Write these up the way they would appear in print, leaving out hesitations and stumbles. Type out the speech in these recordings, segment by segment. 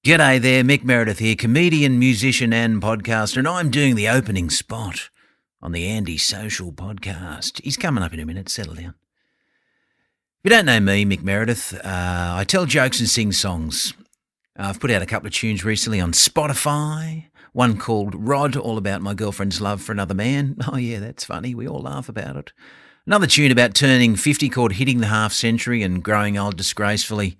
G'day there, Mick Meredith here, comedian, musician and podcaster, and I'm doing the opening spot on the Andy Social podcast. He's coming up in a minute, settle down. If you don't know me, Mick Meredith, I tell jokes and sing songs. I've put out a couple of tunes recently on Spotify, one called Rod, all about my girlfriend's love for another man. Oh yeah, that's funny, we all laugh about it. Another tune about turning 50 called Hitting the Half Century and Growing Old Disgracefully.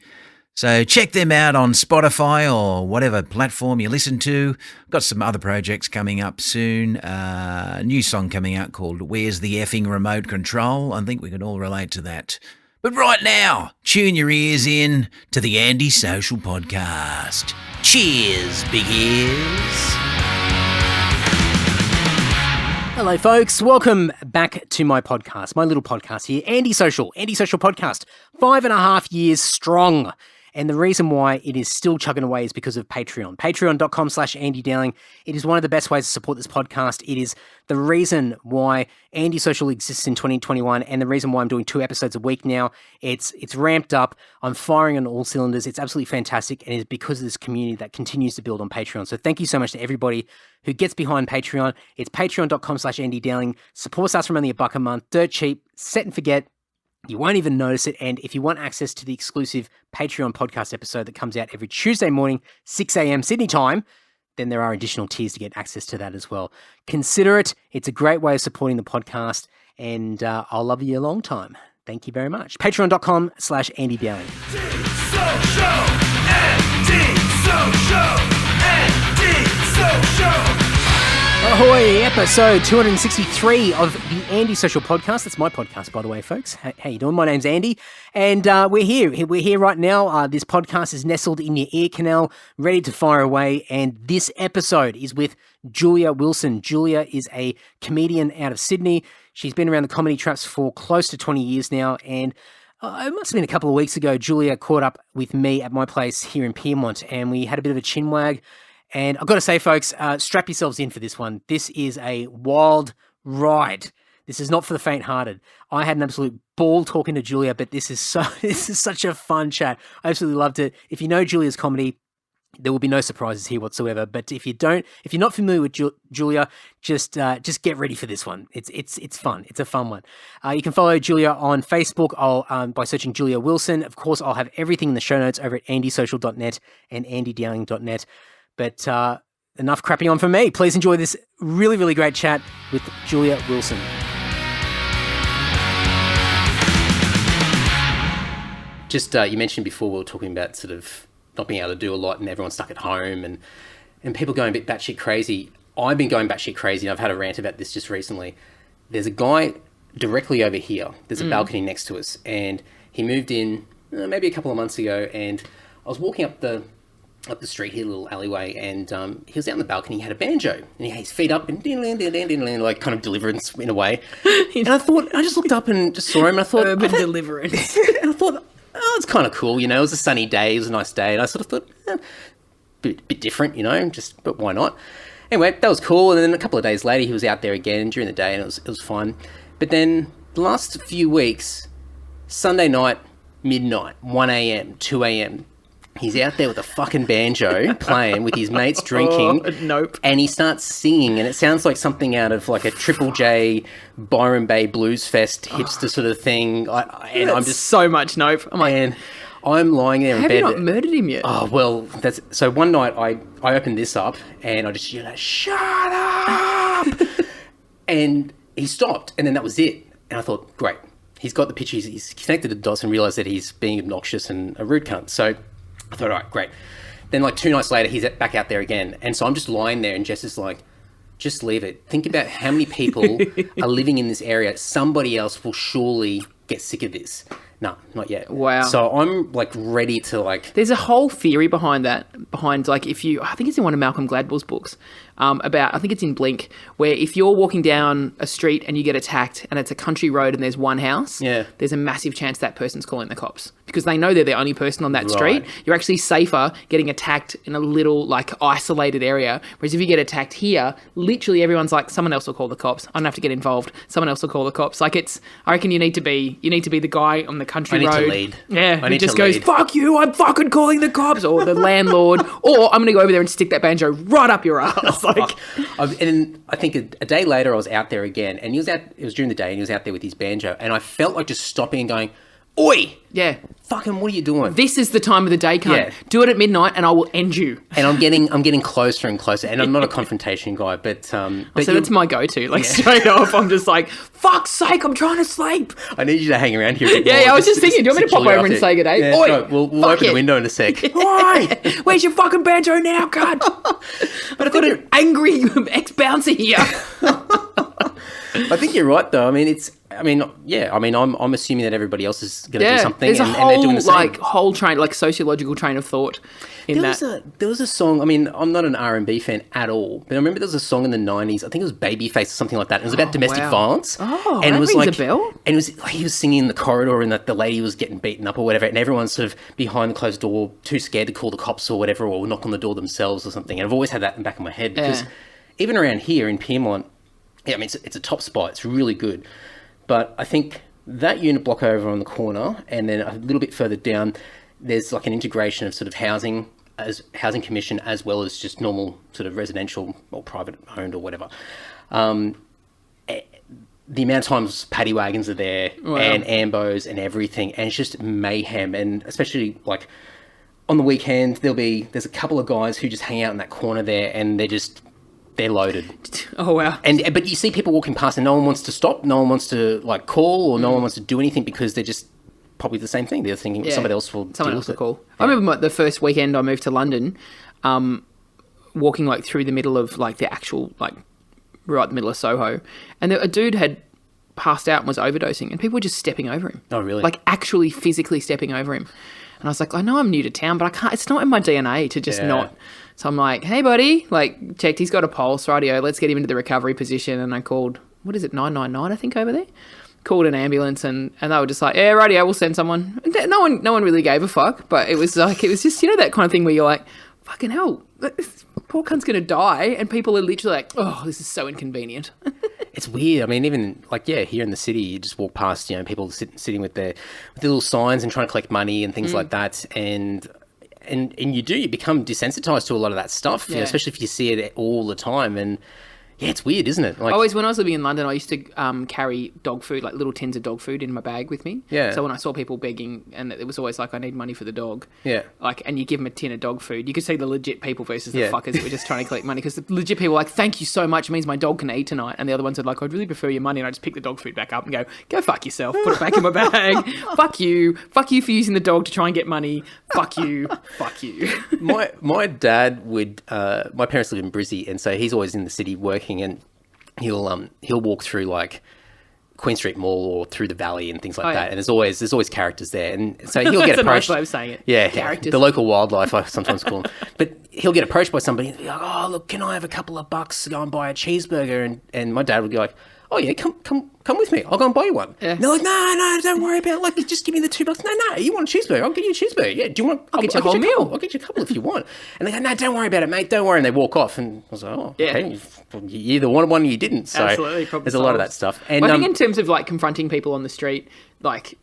So check them out on Spotify or whatever platform you listen to. Got some other projects coming up soon. A new song coming out called Where's the Effing Remote Control? I think we can all relate to that. But right now, tune your ears in to the Andy Social Podcast. Cheers, big ears. Hello, folks. Welcome back to my podcast, my little podcast here, Andy Social Podcast, 5.5 years strong. And the reason why it is still chugging away is because of Patreon. Patreon.com/Andy Dowling. It is one of the best ways to support this podcast. It is the reason why Andy Social exists in 2021 and the reason why I'm doing 2 episodes a week now. It's ramped up. I'm firing on all cylinders. It's absolutely fantastic. And it's because of this community that continues to build on Patreon. So thank you so much to everybody who gets behind Patreon. It's patreon.com/Andy Dowling. Supports us from only $1 a month. Dirt cheap. Set and forget. You won't even notice it. And if you want access to the exclusive Patreon podcast episode that comes out every Tuesday morning, 6 a.m. Sydney time, then there are additional tiers to get access to that as well. Consider it. It's a great way of supporting the podcast, and I'll love you a long time. Thank you very much. Patreon.com/Andy Dowling. Ahoy, episode 263 of the Andy Social Podcast. That's my podcast, by the way, folks. How you doing? My name's Andy, and we're here. We're here right now. This podcast is nestled in your ear canal, ready to fire away, and this episode is with Julia Wilson. Julia is a comedian out of Sydney. She's been around the comedy traps for close to 20 years now, and it must have been a couple of weeks ago, Julia caught up with me at my place here in Pyrmont, and we had a bit of a chinwag. And I've got to say, folks, strap yourselves in for this one. This is a wild ride. This is not for the faint-hearted. I had an absolute ball talking to Julia, but this is such a fun chat. I absolutely loved it. If you know Julia's comedy, there will be no surprises here whatsoever. But if you're not familiar with Julia, just get ready for this one. It's fun. It's a fun one. You can follow Julia on Facebook by searching Julia Wilson. Of course, I'll have everything in the show notes over at andysocial.net and andydowling.net. But enough crapping on from me. Please enjoy this really, really great chat with Julia Wilson. Just, you mentioned before we were talking about sort of not being able to do a lot and everyone's stuck at home and people going a bit batshit crazy. I've been going batshit crazy and I've had a rant about this just recently. There's a guy directly over here. There's a balcony next to us and he moved in maybe a couple of months ago and I was walking up the street here, little alleyway, and he was out on the balcony, he had a banjo, and he had his feet up, and like kind of deliverance in a way. And I just looked up and just saw him, and I thought... Urban deliverance. And I thought, oh, it's kind of cool, you know, it was a sunny day, it was a nice day, and I sort of thought, bit different, you know, but why not? Anyway, that was cool, and then a couple of days later, he was out there again during the day, and it was fun. But then, the last few weeks, Sunday night, midnight, 1 a.m., 2 a.m., he's out there with a fucking banjo playing with his mates drinking. Nope. And he starts singing and it sounds like something out of like a Triple J Byron Bay Blues Fest hipster sort of thing. I'm just so much nope. I'm like, and I'm lying there in have bed. you not murdered him yet? Oh, well, so one night I opened this up and I just yelled out, "Shut up!" And he stopped and then that was it. And I thought, great. He's got the picture. He's connected the dots and realised that he's being obnoxious and a rude cunt. So I thought, all right, great. Then like 2 nights later, he's back out there again. And so I'm just lying there and Jess is like, just leave it. Think about how many people are living in this area. Somebody else will surely get sick of this. No, not yet. Wow. So I'm like ready to like... There's a whole theory behind that. Behind like I think it's in one of Malcolm Gladwell's books. about, I think it's in Blink, where if you're walking down a street and you get attacked and it's a country road and there's one house, there's a massive chance that person's calling the cops because they know they're the only person on that street. You're actually safer getting attacked in a little like isolated area. Whereas if you get attacked here, literally everyone's like, someone else will call the cops. I don't have to get involved. Someone else will call the cops. Like I reckon you need to be the guy on the country road. I need to lead. Yeah, who just goes, fuck you, I'm fucking calling the cops, or the landlord, or I'm going to go over there and stick that banjo right up your ass. And I think a day later I was out there again, and it was during the day, and he was out there with his banjo, and I felt like just stopping and going, oi! Yeah. Fucking, what are you doing? This is the time of the day, cunt. Yeah. Do it at midnight and I will end you. And I'm getting closer and closer, and I'm not a confrontation guy, but so that's my go-to. Like straight off, I'm just like, fuck's sake, I'm trying to sleep. I need you to hang around here a bit more. I was just thinking, do you want me to pop over and say good day? Yeah, Oi! No, we'll open the window in a sec. Oi! Where's your fucking banjo now, cunt? But I've got an angry ex-bouncer here. I think you're right, though. I'm assuming that everybody else is going to do something, there's a and they're doing the same. whole train, like sociological train of thought in There was a song. I mean, I'm not an R&B fan at all, but I remember there was a song in the '90s. I think it was Babyface or something like that. It was about domestic violence. Oh, and that it was rings like a bell. And it was like he was singing in the corridor, and that the lady was getting beaten up or whatever, and everyone's sort of behind the closed door, too scared to call the cops or whatever, or knock on the door themselves or something. And I've always had that in the back of my head because even around here in Piedmont. Yeah, I mean, it's a top spot. It's really good. But I think that unit block over on the corner and then a little bit further down, there's like an integration of sort of housing housing commission as well as just normal sort of residential or private owned or whatever. The amount of times paddy wagons are there and ambos and everything, and it's just mayhem. And especially like on the weekend, there's a couple of guys who just hang out in that corner there, and they're loaded. Oh, wow. But you see people walking past and no one wants to stop, no one wants to like call, or no one wants to do anything because they're just probably the same thing. They're thinking somebody else will call. Yeah. I remember the first weekend I moved to London, walking like through the middle of like the actual, like right in the middle of Soho, and a dude had passed out and was overdosing, and people were just stepping over him. Oh, really? Like actually physically stepping over him. And I was like, I know I'm new to town, but I can't, it's not in my DNA to just not. So I'm like, hey, buddy, like, checked, he's got a pulse, rightio, let's get him into the recovery position. And I called, 999, I think, over there? Called an ambulance, and they were just like, yeah, rightio, we'll send someone. No one really gave a fuck, but it was just, that kind of thing where you're like, fucking hell, this poor cunt's going to die, and people are literally like, oh, this is so inconvenient. It's weird. I mean, even like, here in the city, you just walk past, people sitting with their little signs and trying to collect money and things like that. And you become desensitized to a lot of that stuff, especially if you see it all the time. And yeah, it's weird, isn't it? Like, when I was living in London, I used to carry dog food, like little tins of dog food in my bag with me. Yeah. So when I saw people begging, and it was always like, I need money for the dog. Yeah. Like, and you give them a tin of dog food. You could see the legit people versus the fuckers that were just trying to collect money. Because the legit people were like, thank you so much. It means my dog can eat tonight. And the other ones are like, I'd really prefer your money. And I just pick the dog food back up and go fuck yourself. Put it back in my bag. Fuck you. Fuck you for using the dog to try and get money. Fuck you. Fuck you. My dad would, my parents live in Brizzy, and so he's always in the city working, and he'll walk through like Queen Street Mall or through the Valley and things like that, and there's always characters there, and so he'll get approached. That's a nice way of saying it. Yeah, characters. The local wildlife, I sometimes call them. But he'll get approached by somebody and be like, "Oh, look, can I have a couple of bucks to go and buy a cheeseburger?" And my dad would be like, "Oh yeah, come with me. I'll go and buy you one." Yeah. And they're like, "No, don't worry about it. Like, just give me the $2. No, you want a cheeseburger? I'll get you a cheeseburger. Yeah, do you want? I'll get you a whole meal. I'll get you a couple if you want." And they go, "No, don't worry about it, mate. Don't worry." And they walk off, and I was like, "Oh, okay. You either wanted one or you didn't." So Absolutely, there's a lot of that stuff. And I think in terms of like confronting people on the street, like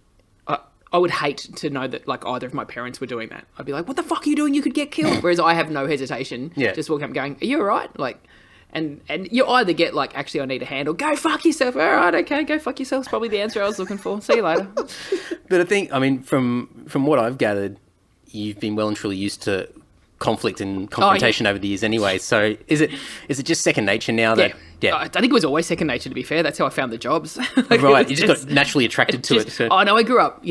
I would hate to know that like either of my parents were doing that. I'd be like, "What the fuck are you doing? You could get killed." Whereas I have no hesitation. Just walking up, going, "Are you all right?" Like. And you either get like, actually, I need a hand, or go fuck yourself. All right, okay, go fuck yourself. Is probably the answer I was looking for. See you later. But I think, I mean, from what I've gathered, you've been well and truly used to conflict and confrontation over the years anyway. So is it just second nature now? I think it was always second nature, to be fair. That's how I found the jobs. Right, you just got naturally attracted to it. So. Oh no, I grew up,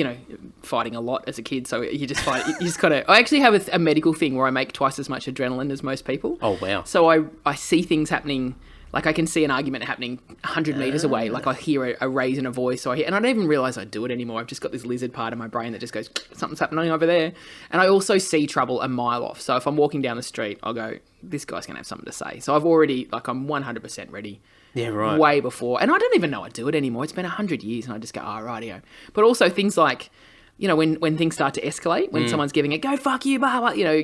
fighting a lot as a kid, so you just fight. You just gotta. I actually have a medical thing where I make twice as much adrenaline as most people. Oh wow! So I see things happening Like, I can see an argument happening 100 metres away. Like, I hear a raise in a voice, and I don't even realise I do it anymore. I've just got this lizard part of my brain that just goes, something's happening over there. And I also see trouble a mile off. So if I'm walking down the street, I'll go, this guy's going to have something to say. So I've already, like, I'm 100% ready. Yeah, right. Way before. And I don't even know I do it anymore. It's been 100 years, and I just go, rightio. But also things like, you know, when things start to escalate, when someone's giving it, go fuck you, blah, blah, you know,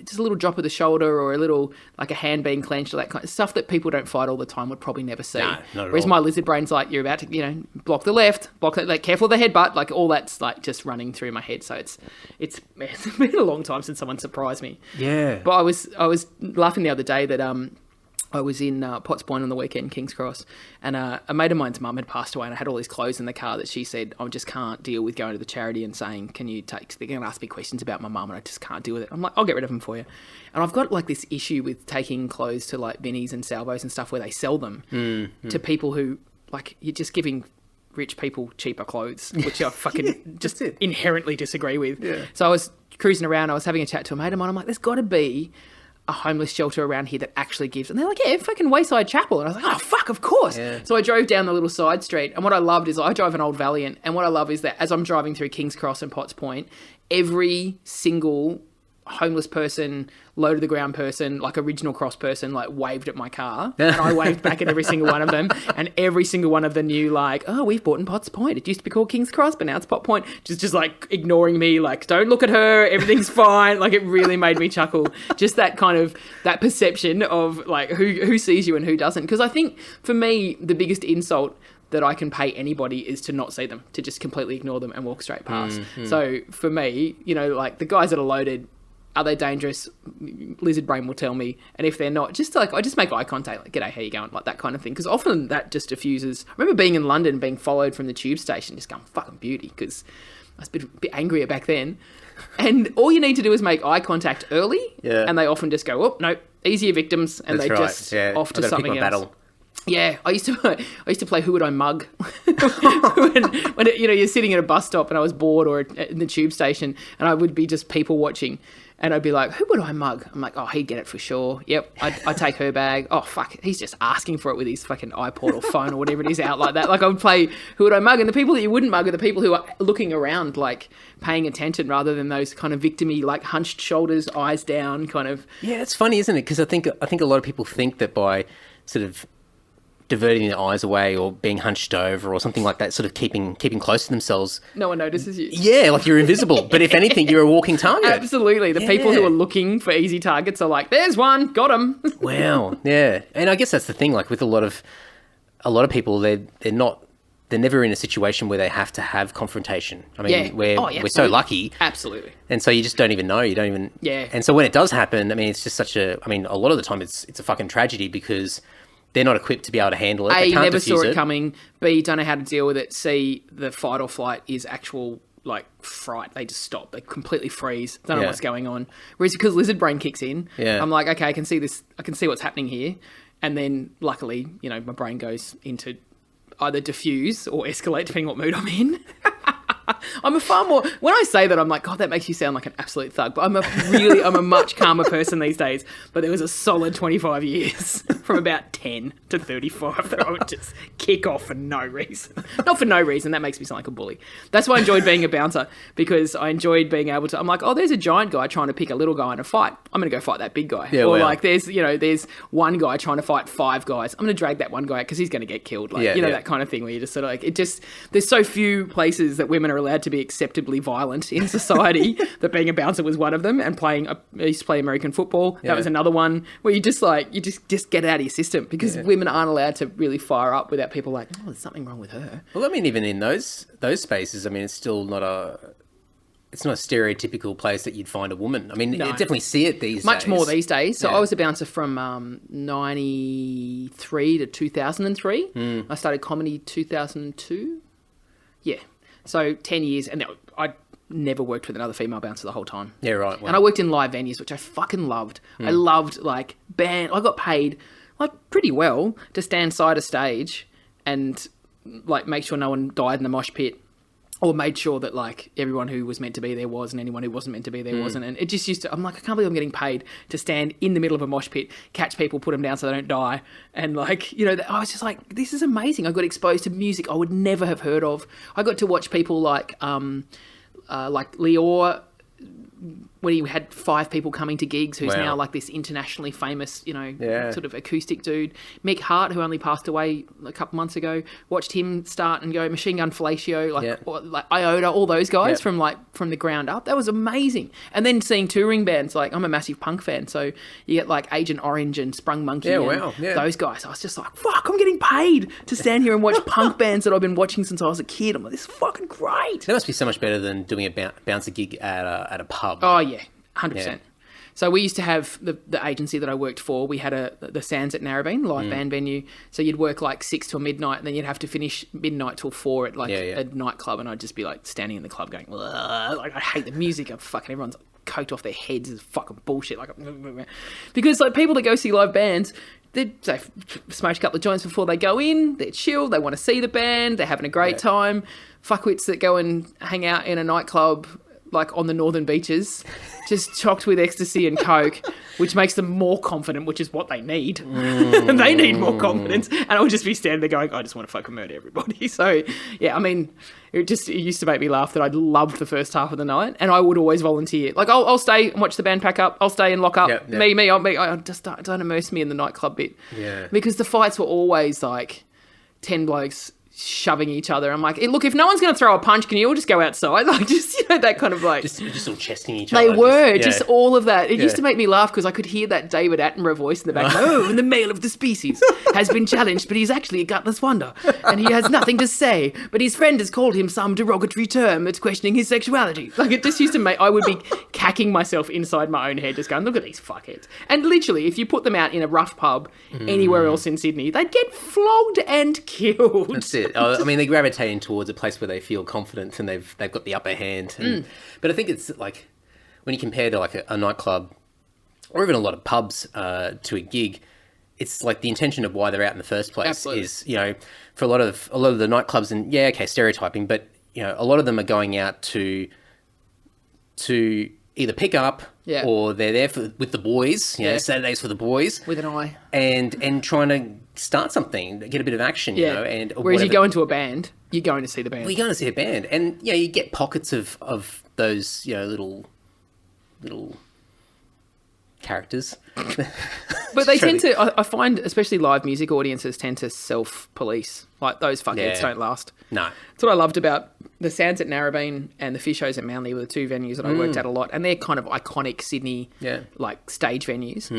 just a little drop of the shoulder or a little, like a hand being clenched or that kind of stuff that people don't fight all the time would probably never see. No, not at Whereas all. my lizard brain's like, you're about to, you know, block the left, block that, like, careful of the headbutt, like all that's like just running through my head. So it's been a long time since someone surprised me. Yeah. But I was laughing the other day that I was in Potts Point on the weekend, King's Cross, and a mate of mine's mum had passed away, and I had all these clothes in the car that she said, I just can't deal with going to the charity and saying, can you take, they're going to ask me questions about my mum, and I just can't deal with it. I'm like, I'll get rid of them for you. And I've got like this issue with taking clothes to like Vinnies and Salvos and stuff where they sell them to people who, like, you're just giving rich people cheaper clothes, which I fucking just inherently disagree with. Yeah. So I was cruising around, I was having a chat to a mate of mine, I'm like, there's got to be a homeless shelter around here that actually gives, and they're like, yeah, fucking Wayside Chapel. And I was like, oh fuck, of course. Yeah. So I drove down the little side street, and what I loved is I drive an old Valiant, and what I love is that as I'm driving through King's Cross and Potts Point, every single homeless person, low to the ground person, like original cross person, like waved at my car, and I waved back at every single one of them, and every single one of them knew, like, oh, we've bought in Potts Point. It used to be called King's Cross, but now it's Potts Point. Just like ignoring me, like, don't look at her, everything's fine. Like, it really made me chuckle. Just that kind of, that perception of like who sees you and who doesn't. Because I think for me, the biggest insult that I can pay anybody is to not see them, to just completely ignore them and walk straight past. So for me, you know, like the guys that are loaded, are they dangerous? Lizard brain will tell me. And if they're not, just like, I just make eye contact, like, g'day, how you going? Like that kind of thing. Because often that just diffuses. I remember being in London, being followed from the tube station, just going, fucking beauty, because I was a bit angrier back then. And all you need to do is make eye contact early. Yeah. And they often just go, oh, no, easier victims. And That's they right. just off to something else. Battle. Yeah, I used to play Who Would I Mug when you know, you're sitting at a bus stop and I was bored, or in the tube station, and I would be just people watching, and I'd be like, who would I mug? I'm like, oh, he'd get it for sure. Yep, I'd take her bag. Oh, fuck, he's just asking for it with his fucking iPod or phone or whatever it is out like that. Like, I would play Who Would I Mug? And the people that you wouldn't mug are the people who are looking around, like paying attention, rather than those kind of victim-y, like hunched shoulders, eyes down kind of. Yeah, it's funny, isn't it? Because I think a lot of people think that by sort of diverting their eyes away or being hunched over or something like that, sort of keeping close to themselves, no one notices you. Yeah, like you're invisible. But if anything, you're a walking target. Absolutely. The people who are looking for easy targets are like, there's one, got him. Wow. Yeah. And I guess that's the thing, like with a lot of people, they're never in a situation where they have to have confrontation. I mean, we're so lucky. Absolutely. And so you just don't even know. You don't even. Yeah. And so when it does happen, I mean, it's just a lot of the time it's a fucking tragedy, because they're not equipped to be able to handle it. They can't never diffuse saw it coming. B, don't know how to deal with it. C, the fight or flight is actual, like, fright. They just stop. They completely freeze. Don't know what's going on. Whereas because lizard brain kicks in, I'm like, okay, I can see this. I can see what's happening here. And then, luckily, you know, my brain goes into either diffuse or escalate, depending what mood I'm in. I'm a far more, when I say that, I'm like, God, that makes you sound like an absolute thug. But I'm a much calmer person these days. But there was a solid 25 years from about 10 to 35 that I would just kick off for no reason. Not for no reason. That makes me sound like a bully. That's why I enjoyed being a bouncer, because I enjoyed being able to, I'm like, oh, there's a giant guy trying to pick a little guy in a fight. I'm going to go fight that big guy. Yeah, or like there's one guy trying to fight five guys. I'm going to drag that one guy out because he's going to get killed. Like, that kind of thing where you just sort of like, there's so few places that women are allowed to be acceptably violent in society that being a bouncer was one of them. And I used to play American football. That was another one where you just get it out of your system, because women aren't allowed to really fire up without people like, oh, there's something wrong with her. Well, I mean, even in those spaces, I mean, it's still not a stereotypical place that you'd find a woman. I mean, you definitely see it these days. Much more these days. So I was a bouncer from 93 to 2003. I started comedy 2002. Yeah. So 10 years, and I never worked with another female bouncer the whole time. Yeah, right. Wow. And I worked in live venues, which I fucking loved. I loved, like, band. I got paid, like, pretty well to stand side of stage and, like, make sure no one died in the mosh pit. or made sure that like everyone who was meant to be there was, and anyone who wasn't meant to be there wasn't. And it just used to, I'm like, I can't believe I'm getting paid to stand in the middle of a mosh pit, catch people, put them down so they don't die. And like, you know, I was just like, this is amazing. I got exposed to music I would never have heard of. I got to watch people like Lior, when he had 5 people coming to gigs, who's now like this internationally famous, you know, sort of acoustic dude. Mick Hart, who only passed away a couple months ago, watched him start and go. Machine Gun Fellatio, like Iota, all those guys from the ground up. That was amazing. And then seeing touring bands, like I'm a massive punk fan, so you get like Agent Orange and Sprung Monkey and those guys. I was just like, fuck, I'm getting paid to stand here and watch punk bands that I've been watching since I was a kid. I'm like, this is fucking great. That must be so much better than doing a bouncer gig at a pub. Oh, yeah, 100%. Yeah. So we used to have the agency that I worked for. We had the Sands at Narrabeen, live band venue. So you'd work like 6 till midnight, and then you'd have to finish midnight till 4 at like a nightclub, and I'd just be like standing in the club going, like, I hate the music. Everyone's coked off their heads. It's fucking bullshit. Like, because like people that go see live bands, they smoke a couple of joints before they go in. They're chill. They want to see the band. They're having a great time. Fuckwits that go and hang out in a nightclub like on the northern beaches, just chocked with ecstasy and coke, which makes them more confident, which is what they need. They need more confidence. And I would just be standing there going, I just want to fucking murder everybody. So, yeah, I mean, it used to make me laugh that I loved the first half of the night, and I would always volunteer. Like, I'll stay and watch the band pack up. I'll stay and lock up. Me. I just don't immerse me in the nightclub bit. Yeah. Because the fights were always like 10 blokes shoving each other. I'm like, look, if no one's going to throw a punch, can you all just go outside? Like, just, you know, that kind of like... Just all chesting each other. They were, just all of that. It used to make me laugh because I could hear that David Attenborough voice in the back. And the male of the species has been challenged, but he's actually a gutless wonder. And he has nothing to say, but his friend has called him some derogatory term that's questioning his sexuality. Like, it just used to make... I would be cacking myself inside my own head, just going, look at these fuckheads. And literally, if you put them out in a rough pub anywhere else in Sydney, they'd get flogged and killed. That's it. I mean, they're gravitating towards a place where they feel confident and they've got the upper hand. But I think it's like when you compare to like a nightclub or even a lot of pubs to a gig, it's like the intention of why they're out in the first place is, you know, for a lot of the nightclubs, and stereotyping, but you know, a lot of them are going out to either pick up or they're there with the boys, you know, Saturdays for the boys. With an eye. And trying to start something, get a bit of action, you know. And whereas you go into a band, you're going to see the band. Well, you're going to see a band. And, you know, you get pockets of those, you know, little characters. But they tend to, I find, especially live music audiences tend to self-police. Like, those fuckheads don't last. No. That's what I loved about the Sands at Narrabeen and the Fish Shows at Manly were the 2 venues that I worked at a lot. And they're kind of iconic Sydney, like, stage venues.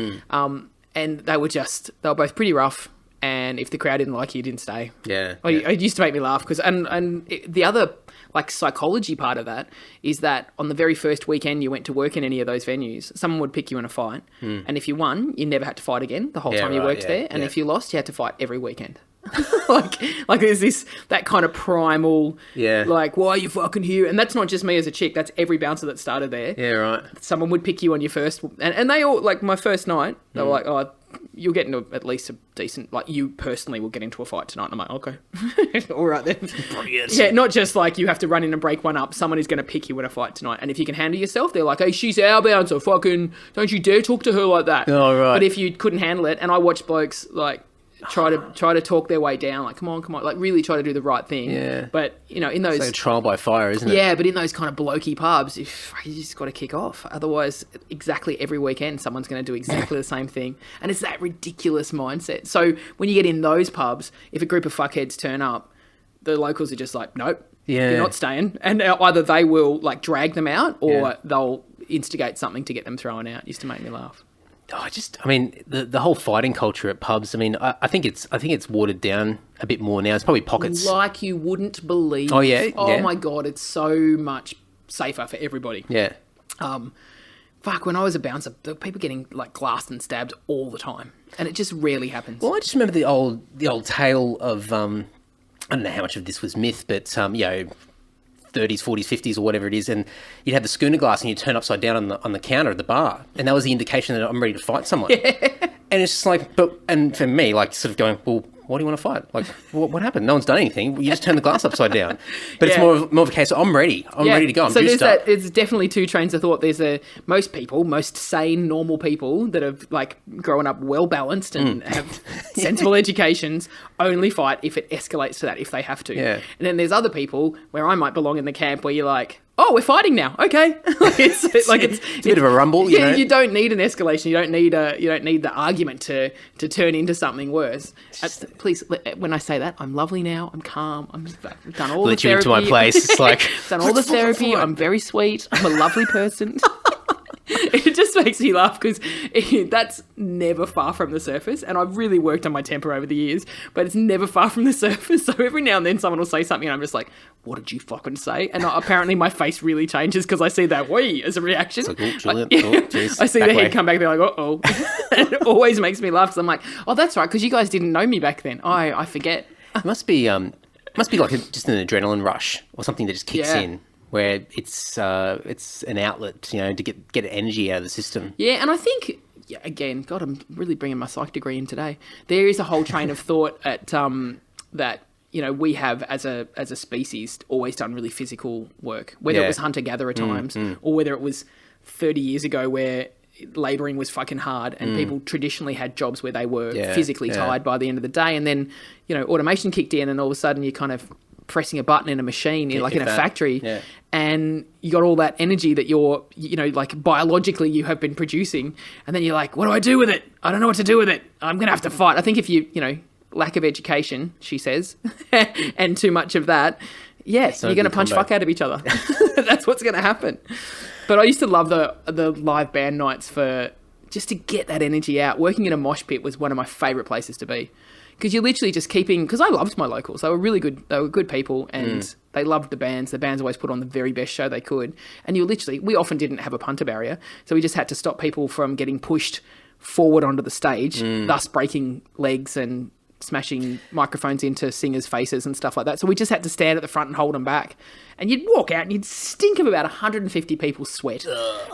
And they were both pretty rough. And if the crowd didn't like you, you didn't stay. Yeah. It used to make me laugh because, the other like psychology part of that is that on the very first weekend you went to work in any of those venues, someone would pick you in a fight. And if you won, you never had to fight again the whole time you worked there. And if you lost, you had to fight every weekend. like there's that kind of primal, like, why are you fucking here? And that's not just me as a chick, that's every bouncer that started there. Yeah, right. Someone would pick you on your first, and they all, like, my first night, they were like, oh, you'll get into at least a decent, like, you personally will get into a fight tonight. And I'm like, okay. All right then. Brilliant. Yeah, not just like you have to run in and break one up. Someone is going to pick you in a fight tonight. And if you can handle yourself, they're like, hey, she's our bouncer. Fucking, don't you dare talk to her like that. Oh, right. But if you couldn't handle it, and I watched blokes, like, try to talk their way down, like, come on, like, really try to do the right thing. Yeah. But, you know, in those... It's like a trial by fire, isn't it? Yeah, but in those kind of blokey pubs, you just got to kick off. Otherwise, exactly every weekend, someone's going to do exactly the same thing. And it's that ridiculous mindset. So when you get in those pubs, if a group of fuckheads turn up, the locals are just like, nope, you're not staying. And either they will, like, drag them out or they'll instigate something to get them thrown out. It used to make me laugh. I mean, the whole fighting culture at pubs. I mean, I think it's watered down a bit more now. It's probably pockets. Like you wouldn't believe. Oh yeah. Oh my god, it's so much safer for everybody. Yeah. Fuck, when I was a bouncer, there were people getting like glassed and stabbed all the time, and it just rarely happens. Well, I just remember the old tale of I don't know how much of this was myth, but you know, 30s, 40s, 50s or whatever it is, and you'd have the schooner glass and you'd turn upside down on the counter at the bar, and that was the indication that I'm ready to fight someone. Yeah. And it's just like, and for me, like, sort of going, well, why do you want to fight? Like, what happened? No one's done anything. You just turn the glass upside down. But it's more of a case of, I'm ready. I'm ready to go. I'm juiced up. It's definitely two trains of thought. There's most sane, normal people that have like grown up well balanced and have sensible educations only fight if it escalates to that, if they have to. Yeah. And then there's other people where I might belong in the camp where you're like, oh, we're fighting now. Okay. it's a bit of a rumble. You know? You don't need an escalation. You don't need the argument to turn into something worse. Please, when I say that, I'm lovely now. I'm calm. I've done all the therapy. Let you into my place. It's like done all the therapy. I'm very sweet. I'm a lovely person. It just makes me laugh because that's never far from the surface. And I've really worked on my temper over the years, but it's never far from the surface. So every now and then someone will say something and I'm just like, what did you fucking say? And apparently my face really changes because I see that "wee" as a reaction. It's like, oh, Julian, geez, I see the head come back, they're like, uh-oh. And it always makes me laugh because I'm like, oh, that's right, because you guys didn't know me back then. I forget. It must be like just an adrenaline rush or something that just kicks in. Where it's an outlet, to get energy out of the system. Yeah, and I think, again, God, I'm really bringing my psych degree in today. There is a whole train of thought at that we have as a species always done really physical work, whether it was hunter-gatherer times or whether it was 30 years ago where labouring was fucking hard and people traditionally had jobs where they were physically tired by the end of the day, and then automation kicked in and all of a sudden you kind of pressing a button in a machine in a factory and you got all that energy that you're like biologically you have been producing, and then you're like, what do I do with it? I don't know what to do with it. I'm gonna have to fight. I think if you lack of education, she says, and too much of that, you're gonna punch fuck out of each other. That's what's gonna happen. But I used to love the live band nights for just to get that energy out. Working in a mosh pit was one of my favourite places to be. Because you're literally just because I loved my locals. They were really good. They were good people and they loved the bands. The bands always put on the very best show they could. And we often didn't have a punter barrier. So we just had to stop people from getting pushed forward onto the stage, thus breaking legs and smashing microphones into singers' faces and stuff like that. So we just had to stand at the front and hold them back. And you'd walk out and you'd stink of about 150 people's sweat.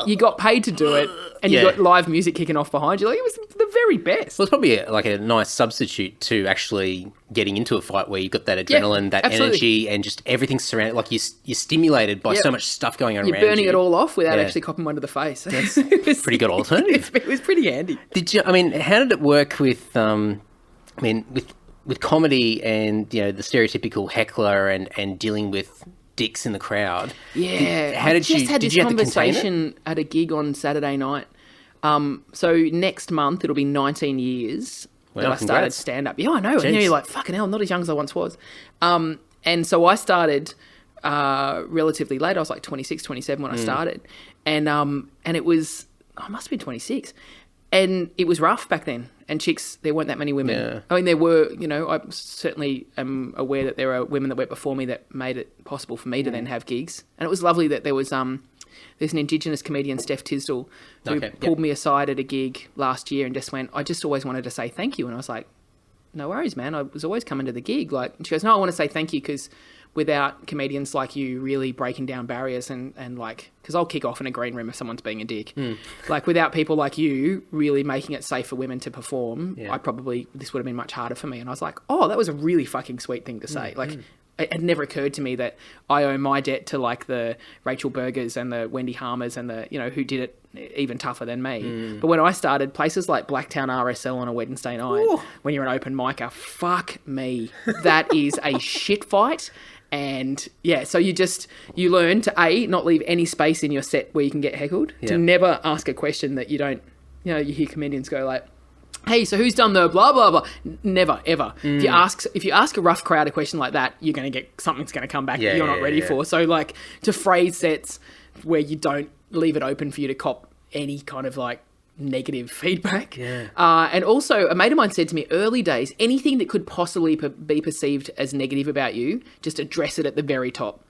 You got paid to do it and you got live music kicking off behind you. Like, it was the very best. Well, it's probably a nice substitute to actually getting into a fight where you've got that adrenaline, that energy, and just everything's surrounded. Like you're stimulated by so much stuff going on around you. You're burning it all off without actually copping one to the face. That's a pretty good alternative. It was pretty handy. How did it work with with comedy and the stereotypical heckler and dealing with dicks in the crowd? Yeah, how did you had did this you have conversation at a gig on Saturday night. So next month it'll be 19 years that I started stand up. Yeah, I know. Jeez. And you're like, fucking hell, I'm not as young as I once was. And so I started relatively late. I was like 26, 27 when I started, and it was I must have been 26. And it was rough back then. And chicks, there weren't that many women. Yeah. I mean, there were, I certainly am aware that there are women that went before me that made it possible for me to then have gigs. And it was lovely that there was, there's an Indigenous comedian, Steph Tisdall, who pulled me aside at a gig last year and just went, I just always wanted to say thank you. And I was like, no worries, man. I was always coming to the gig. And she goes, no, I want to say thank you because without comedians like you really breaking down barriers and because I'll kick off in a green room if someone's being a dick. Without people like you really making it safe for women to perform, this would have been much harder for me. And I was like, oh, that was a really fucking sweet thing to say. It had never occurred to me that I owe my debt to the Rachel Bergers and the Wendy Harmers and the, who did it even tougher than me. But when I started, places like Blacktown RSL on a Wednesday night, when you're an open micer, fuck me. That is a shit fight. And so you learn to not leave any space in your set where you can get heckled, to never ask a question that you don't, you hear comedians go like, hey, so who's done the blah, blah, blah? Never, ever. If you ask a rough crowd a question like that, you're going to get, something's going to come back that you're not ready for. So to phrase sets where you don't leave it open for you to cop any kind of negative feedback. And also a mate of mine said to me early days, anything that could possibly be perceived as negative about you, just address it at the very top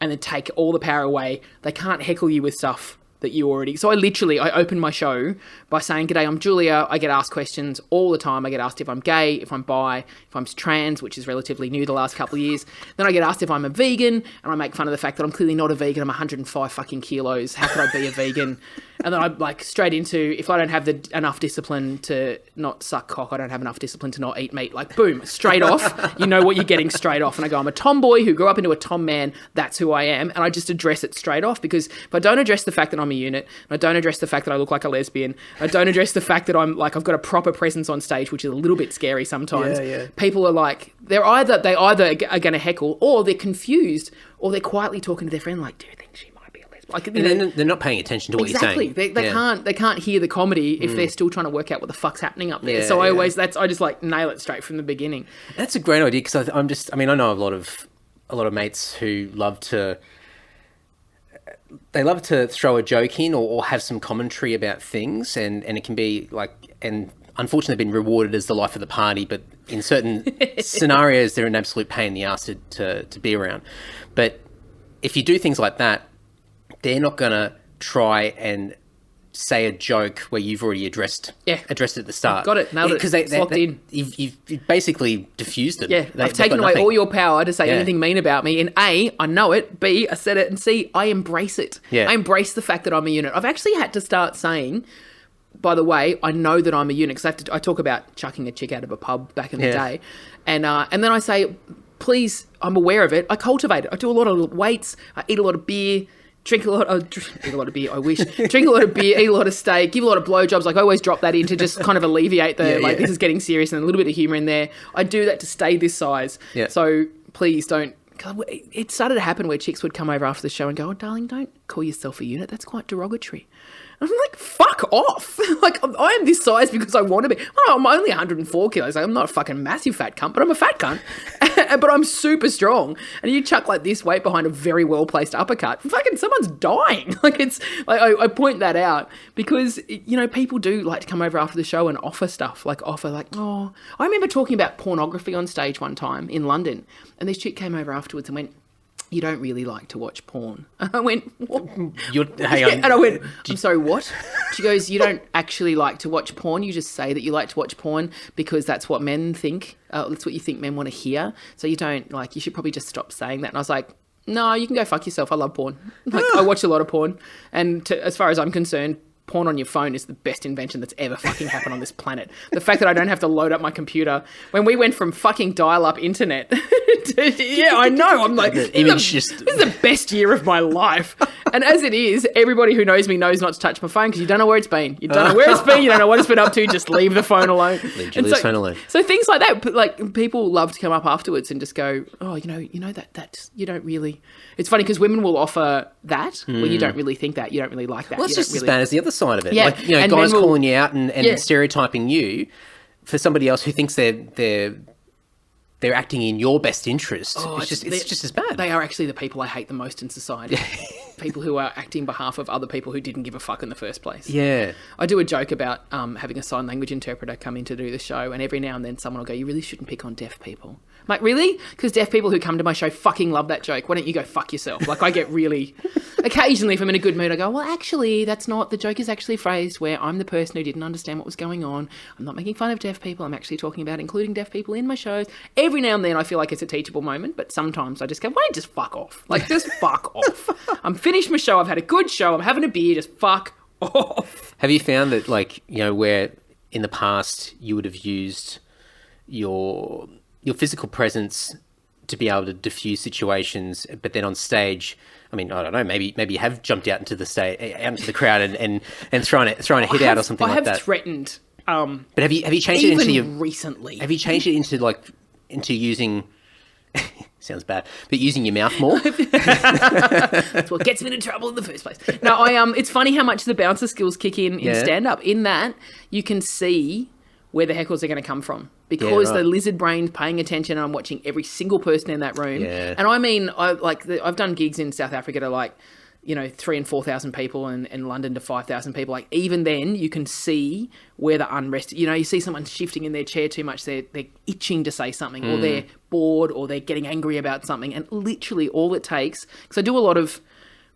and then take all the power away. They can't heckle you with stuff that you already... So I opened my show by saying, "G'day, I'm Julia. I get asked questions all the time. I get asked if I'm gay, if I'm bi, if I'm trans," which is relatively new the last couple of years. Then I get asked if I'm a vegan, and I make fun of the fact that I'm clearly not a vegan. I'm 105 fucking kilos. How could I be a vegan? And then I'm like straight into, if I don't have enough discipline to not suck cock, I don't have enough discipline to not eat meat. Like, boom, straight off. You know what you're getting straight off. And I go, I'm a tomboy who grew up into a tom man. That's who I am. And I just address it straight off, because if I don't address the fact that I'm a unit, and I don't address the fact that I look like a lesbian, I don't address the fact that I'm like, I've got a proper presence on stage, which is a little bit scary sometimes. People are like, they either are going to heckle, or they're confused, or they're quietly talking to their friend like, "Do you think she might be a lesbian?" Like, and they're not paying attention to what you're saying. They can't hear the comedy if they're still trying to work out what the fuck's happening up there. So I just like nail it straight from the beginning. That's a great idea, because I know a lot of mates who love to throw a joke in or have some commentary about things, and it can be like, and unfortunately been rewarded as the life of the party, but in certain scenarios they're an absolute pain in the ass to be around. But if you do things like that, they're not going to try and say a joke where you've already addressed it at the start. Got it, nailed it. Because locked in. You've basically diffused them. Yeah, I've taken away all your power to say anything mean about me. And A, I know it. B, I said it. And C, I embrace it. Yeah. I embrace the fact that I'm a unit. I've actually had to start saying, by the way, I know that I'm a unit, because I talk about chucking a chick out of a pub back in the day. And then I say, please, I'm aware of it. I cultivate it. I do a lot of weights. I eat a lot of beer. Drink a lot of beer, I wish. Drink a lot of beer, eat a lot of steak, give a lot of blowjobs. Like, I always drop that in to just kind of alleviate this is getting serious, and a little bit of humour in there. I do that to stay this size. Yeah. So please don't... It started to happen where chicks would come over after the show and go, "Oh, darling, don't call yourself a unit. That's quite derogatory." I'm like, fuck off. Like, I am this size because I want to be. Oh, I'm only 104 kilos. Like, I'm not a fucking massive fat cunt, but I'm a fat cunt. But I'm super strong. And you chuck like this weight behind a very well-placed uppercut, fucking someone's dying. Like, it's like, I point that out because, you know, people do like to come over after the show and offer stuff. Like, oh, I remember talking about pornography on stage one time in London, and this chick came over afterwards and went, "You don't really like to watch porn." And I went, "What?" And I went, "I'm sorry, what?" She goes, "You don't actually like to watch porn. You just say that you like to watch porn because that's what men think. That's what you think men want to hear. So you don't, like, you should probably just stop saying that." And I was like, "No, you can go fuck yourself. I love porn. Like, I watch a lot of porn. And as far as I'm concerned, porn on your phone is the best invention that's ever fucking happened on this planet. The fact that I don't have to load up my computer. When we went from fucking dial-up internet to, I know, I'm like, this is the best year of my life. And as it is, everybody who knows me knows not to touch my phone because you don't know where it's been. You don't know where it's been. You don't know what it's been up to. Just leave the phone alone. Leave Julia's phone alone. So things like that, like, people love to come up afterwards and just go, "Oh, you know that you don't really..." It's funny because women will offer that where you don't really think that, you don't really like that. Well, it's just as bad as the other side of it. Yeah. Like, you know, and guys calling you out and stereotyping you for somebody else who thinks they're acting in your best interest. Oh, it's just as bad. They are actually the people I hate the most in society. People who are acting on behalf of other people who didn't give a fuck in the first place. Yeah. I do a joke about having a sign language interpreter come in to do the show, and every now and then someone will go, "You really shouldn't pick on deaf people." I'm like, really? Because deaf people who come to my show fucking love that joke. Why don't you go fuck yourself? Like, I get really... Occasionally, if I'm in a good mood, I go, "Well, actually, that's not... The joke is actually phrased where I'm the person who didn't understand what was going on. I'm not making fun of deaf people. I'm actually talking about including deaf people in my shows." Every now and then, I feel like it's a teachable moment, but sometimes I just go, "Why don't you just fuck off? Like, just fuck off. I'm finished my show. I've had a good show. I'm having a beer. Just fuck off." Have you found that, like, you know, where in the past you would have used your physical presence to be able to diffuse situations, but then on stage, I mean, I don't know, maybe you have jumped out into the crowd and thrown a hit out or something like that. I have threatened. But have you changed it into recently? Have you changed it into using? Sounds bad, but using your mouth more. That's what gets me into trouble in the first place. No, it's funny how much the bouncer skills kick in stand-up. In that you can see where the heckles are going to come from because the lizard brain's paying attention, and I'm watching every single person in that room. Yeah. And I mean, I've done gigs in South Africa to, like, you know, 3,000 and 4,000 people, and London to 5,000 people. Like, even then, you can see where the unrest. You know, you see someone shifting in their chair too much. They're itching to say something, or they're bored, or they're getting angry about something. And literally, all it takes, because I do a lot of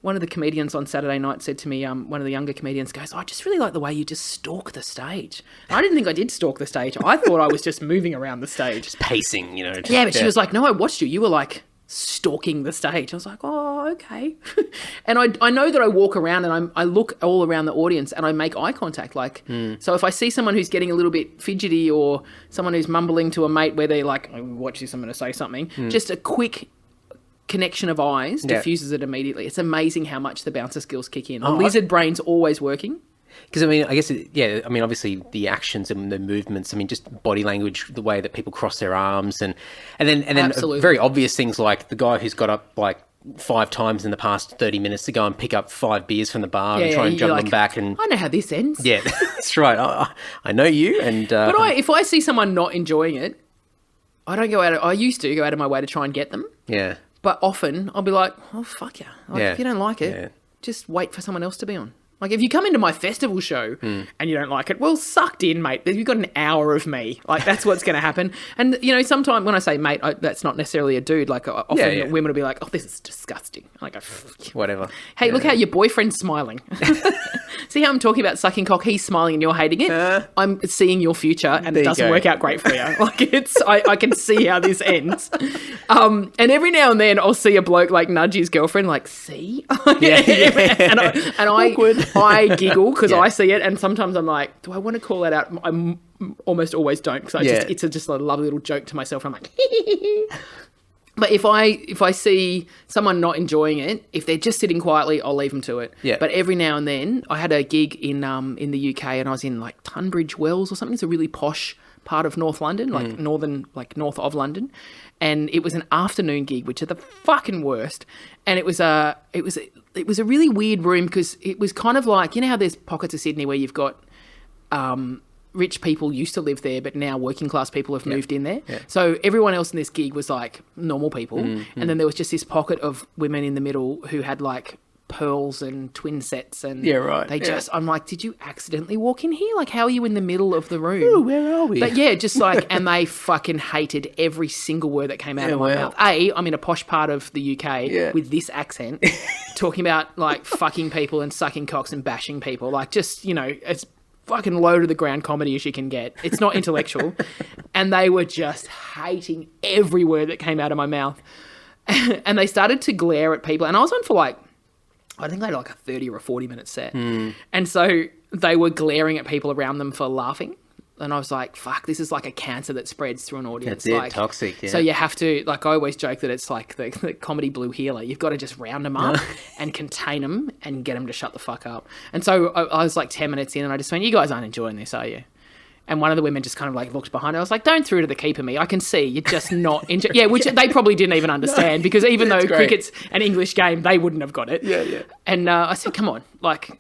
one of the comedians on Saturday night said to me, one of the younger comedians goes, I just really like the way you just stalk the stage. And I didn't think I did stalk the stage. I thought I was just moving around the stage. Just pacing, you know. Yeah, but she was like, no, I watched you. You were like stalking the stage. I was like, oh, okay. And I know that I walk around and I look all around the audience and I make eye contact. Like, so if I see someone who's getting a little bit fidgety or someone who's mumbling to a mate where they're like, oh, watch this, I'm going to say something, just a quick connection of eyes diffuses it immediately. It's amazing how much the bouncer skills kick in. The lizard brain's always working. Because, I mean, I guess, obviously the actions and the movements, I mean, just body language, the way that people cross their arms and then very obvious things like the guy who's got up like 5 times in the past 30 minutes to go and pick up 5 beers from the bar and try and juggle them back. And I know how this ends. Yeah, that's right. I know you. And but if I see someone not enjoying it, I used to go out of my way to try and get them. Yeah. But often I'll be like, oh, fuck yeah. If you don't like it, just wait for someone else to be on. Like, if you come into my festival show and you don't like it, well, sucked in, mate. You've got an hour of me. Like, that's what's going to happen. And, you know, sometimes when I say mate, that's not necessarily a dude. Like, often women will be like, oh, this is disgusting. I go, whatever. Hey, look how your boyfriend's smiling. See how I'm talking about sucking cock? He's smiling and you're hating it. I'm seeing your future and it doesn't work out great for you. Like, I can see how this ends. And every now and then I'll see a bloke, like, nudge his girlfriend, like, see? And Awkward. I giggle because I see it, and sometimes I'm like, do I want to call that out? I almost always don't, because it's just a lovely little joke to myself. I'm like, but if I see someone not enjoying it, if they're just sitting quietly, I'll leave them to it. Yeah. But every now and then, I had a gig in the UK, and I was in like Tunbridge Wells or something. It's a really posh part of North London, like north of London, and it was an afternoon gig, which are the fucking worst. And it was a really weird room because it was kind of like, you know how there's pockets of Sydney where you've got rich people used to live there, but now working class people have moved in there. Yeah. So everyone else in this gig was like normal people, and then there was just this pocket of women in the middle who had like pearls and twin sets, and I'm like, did you accidentally walk in here? Like, how are you in the middle of the room? Ooh, where are we? But yeah, just like, and they fucking hated every single word that came out of my mouth. I'm in a posh part of the UK with this accent, talking about like fucking people and sucking cocks and bashing people, like, just, you know, it's fucking low to the ground comedy as you can get. It's not intellectual. And they were just hating every word that came out of my mouth. And they started to glare at people, and I was on for like, I think they had like a 30 or a 40-minute set. And so they were glaring at people around them for laughing. And I was like, fuck, this is like a cancer that spreads through an audience. That's like, toxic, yeah. So you have to, like, I always joke that it's like the comedy blue healer. You've got to just round them up and contain them and get them to shut the fuck up. And so I was like 10 minutes in and I just went, you guys aren't enjoying this, are you? And one of the women just kind of like looked behind her. I was like, don't through to the keeper me. I can see you're just not enjoying. Yeah, which they probably didn't even understand, because even though cricket's an English game, they wouldn't have got it. Yeah. And I said, come on, like,